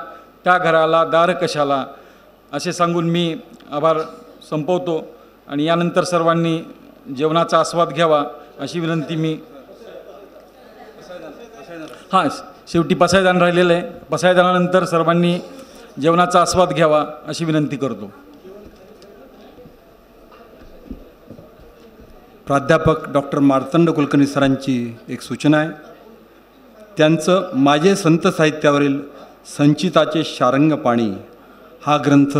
त्या घराला दार कशाला, असे सांगून मी आभार संपवतो. आणि यानंतर सर्वांनी जेवणाचा आस्वाद घ्यावा अशी विनंती मी शेवटी पसायदान राहिलेलं आहे. पसायदानानंतर सर्वांनी जेवणाचा आस्वाद घ्यावा अशी विनंती करतो. प्राध्यापक डॉक्टर मार्तंड कुलकर्णी सरांची एक सूचना आहे. त्यांचं माझे संत साहित्यावरील संचिताचे शारंग पाणी हा ग्रंथ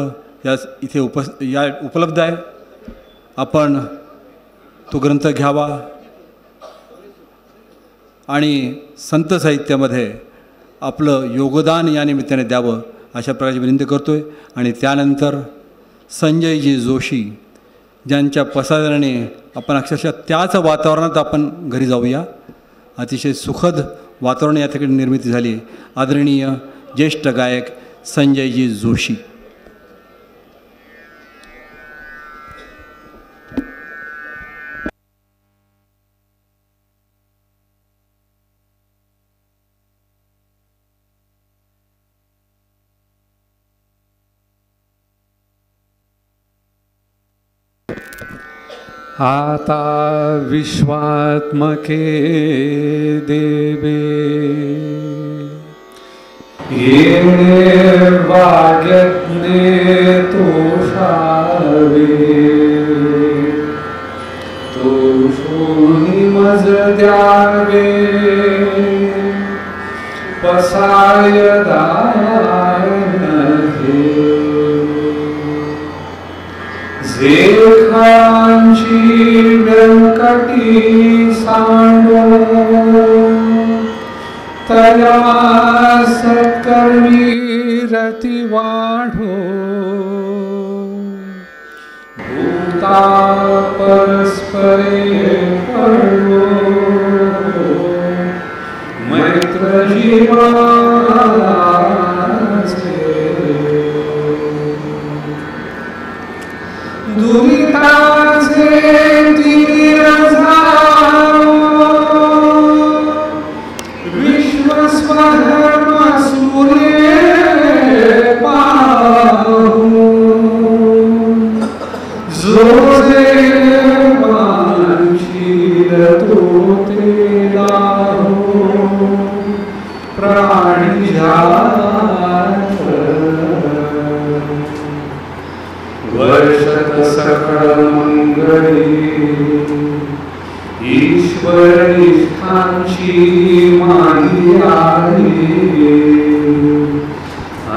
इथे उपलब्ध आहे. आपण तो ग्रंथ घ्यावा आणि संत साहित्यामध्ये आपलं योगदान या निमित्ताने द्यावं अशा प्रकारची विनंती करतो आहे. आणि त्यानंतर संजयजी जोशी ज्यांच्या पसायदानाने आपण अक्षरशः त्याच वातावरणात आपण घरी जाऊया. अतिशय सुखद वातावरण या ठिकाणी निर्मिती झाली. आदरणीय ज्येष्ठ गायक संजयजी जोशी. आता विश्वात्मके देवे येणे वाग्यज्ञे तोषावे तोषोनी मज द्यावे पसाय दानहे जेखांची व्यंकटी सांडो तया सत्कर्मी रती वाढो भूता परस्परे पडो मैत्र जीवाचे दुरिताचे तीर जाओ विश्वस्वधर्म सूर्य पाहू जो देवांशील तो ते लाहो सकळ मंगळी ईश्वरनिष्ठांची माही आहे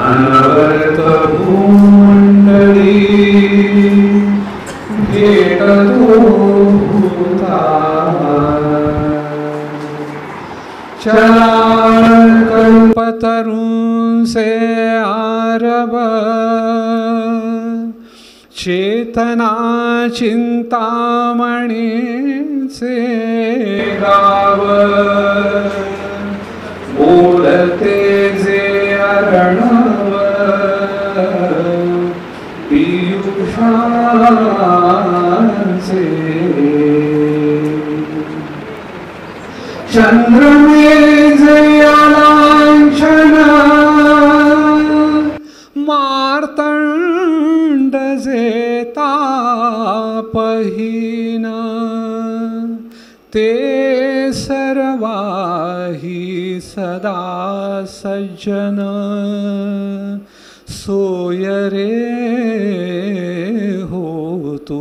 अनवर्त भूमंडळी भेटतो भूता चलान कल्पतरुं से आरव चेतना चिंतामणी से गाव बोलते जे अरणव पीयूषांचे चंद्रमे जयालांछन मार्तंड जे तापहीन ते सर्वाही सदा सज्जन सोय रे होतो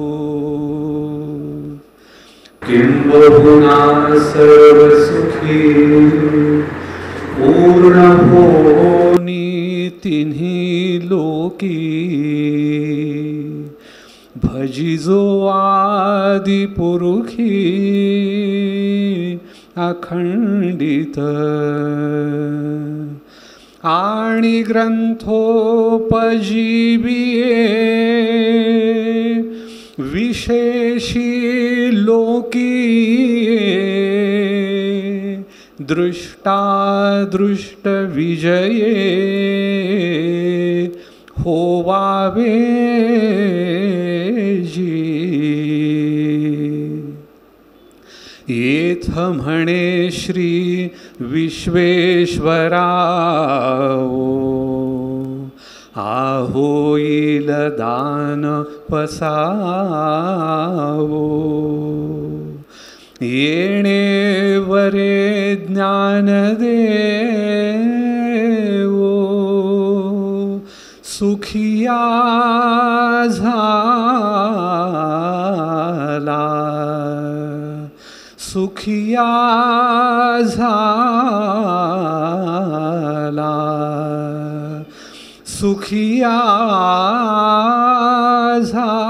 किंबहुना सर्व सुखी पूर्ण होनी तिन्ही लोकी भजिजो आदि पुरुखी अखंडित आणि ग्रंथोपजीविये विशेषी लोकीये दृष्टादृष्ट विजये होवावे जी येथ म्हणे श्री विश्वेश्वराओ आहोईल दान पसावो येणे वरे ज्ञान देवो सुखिया झाला सुखिया झाला सुखिया झाला.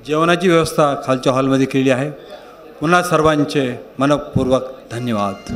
जेवणाची व्यवस्था खालच्या हॉलमध्ये केली आहे. पुन्हा सर्वांचे मनपूर्वक धन्यवाद.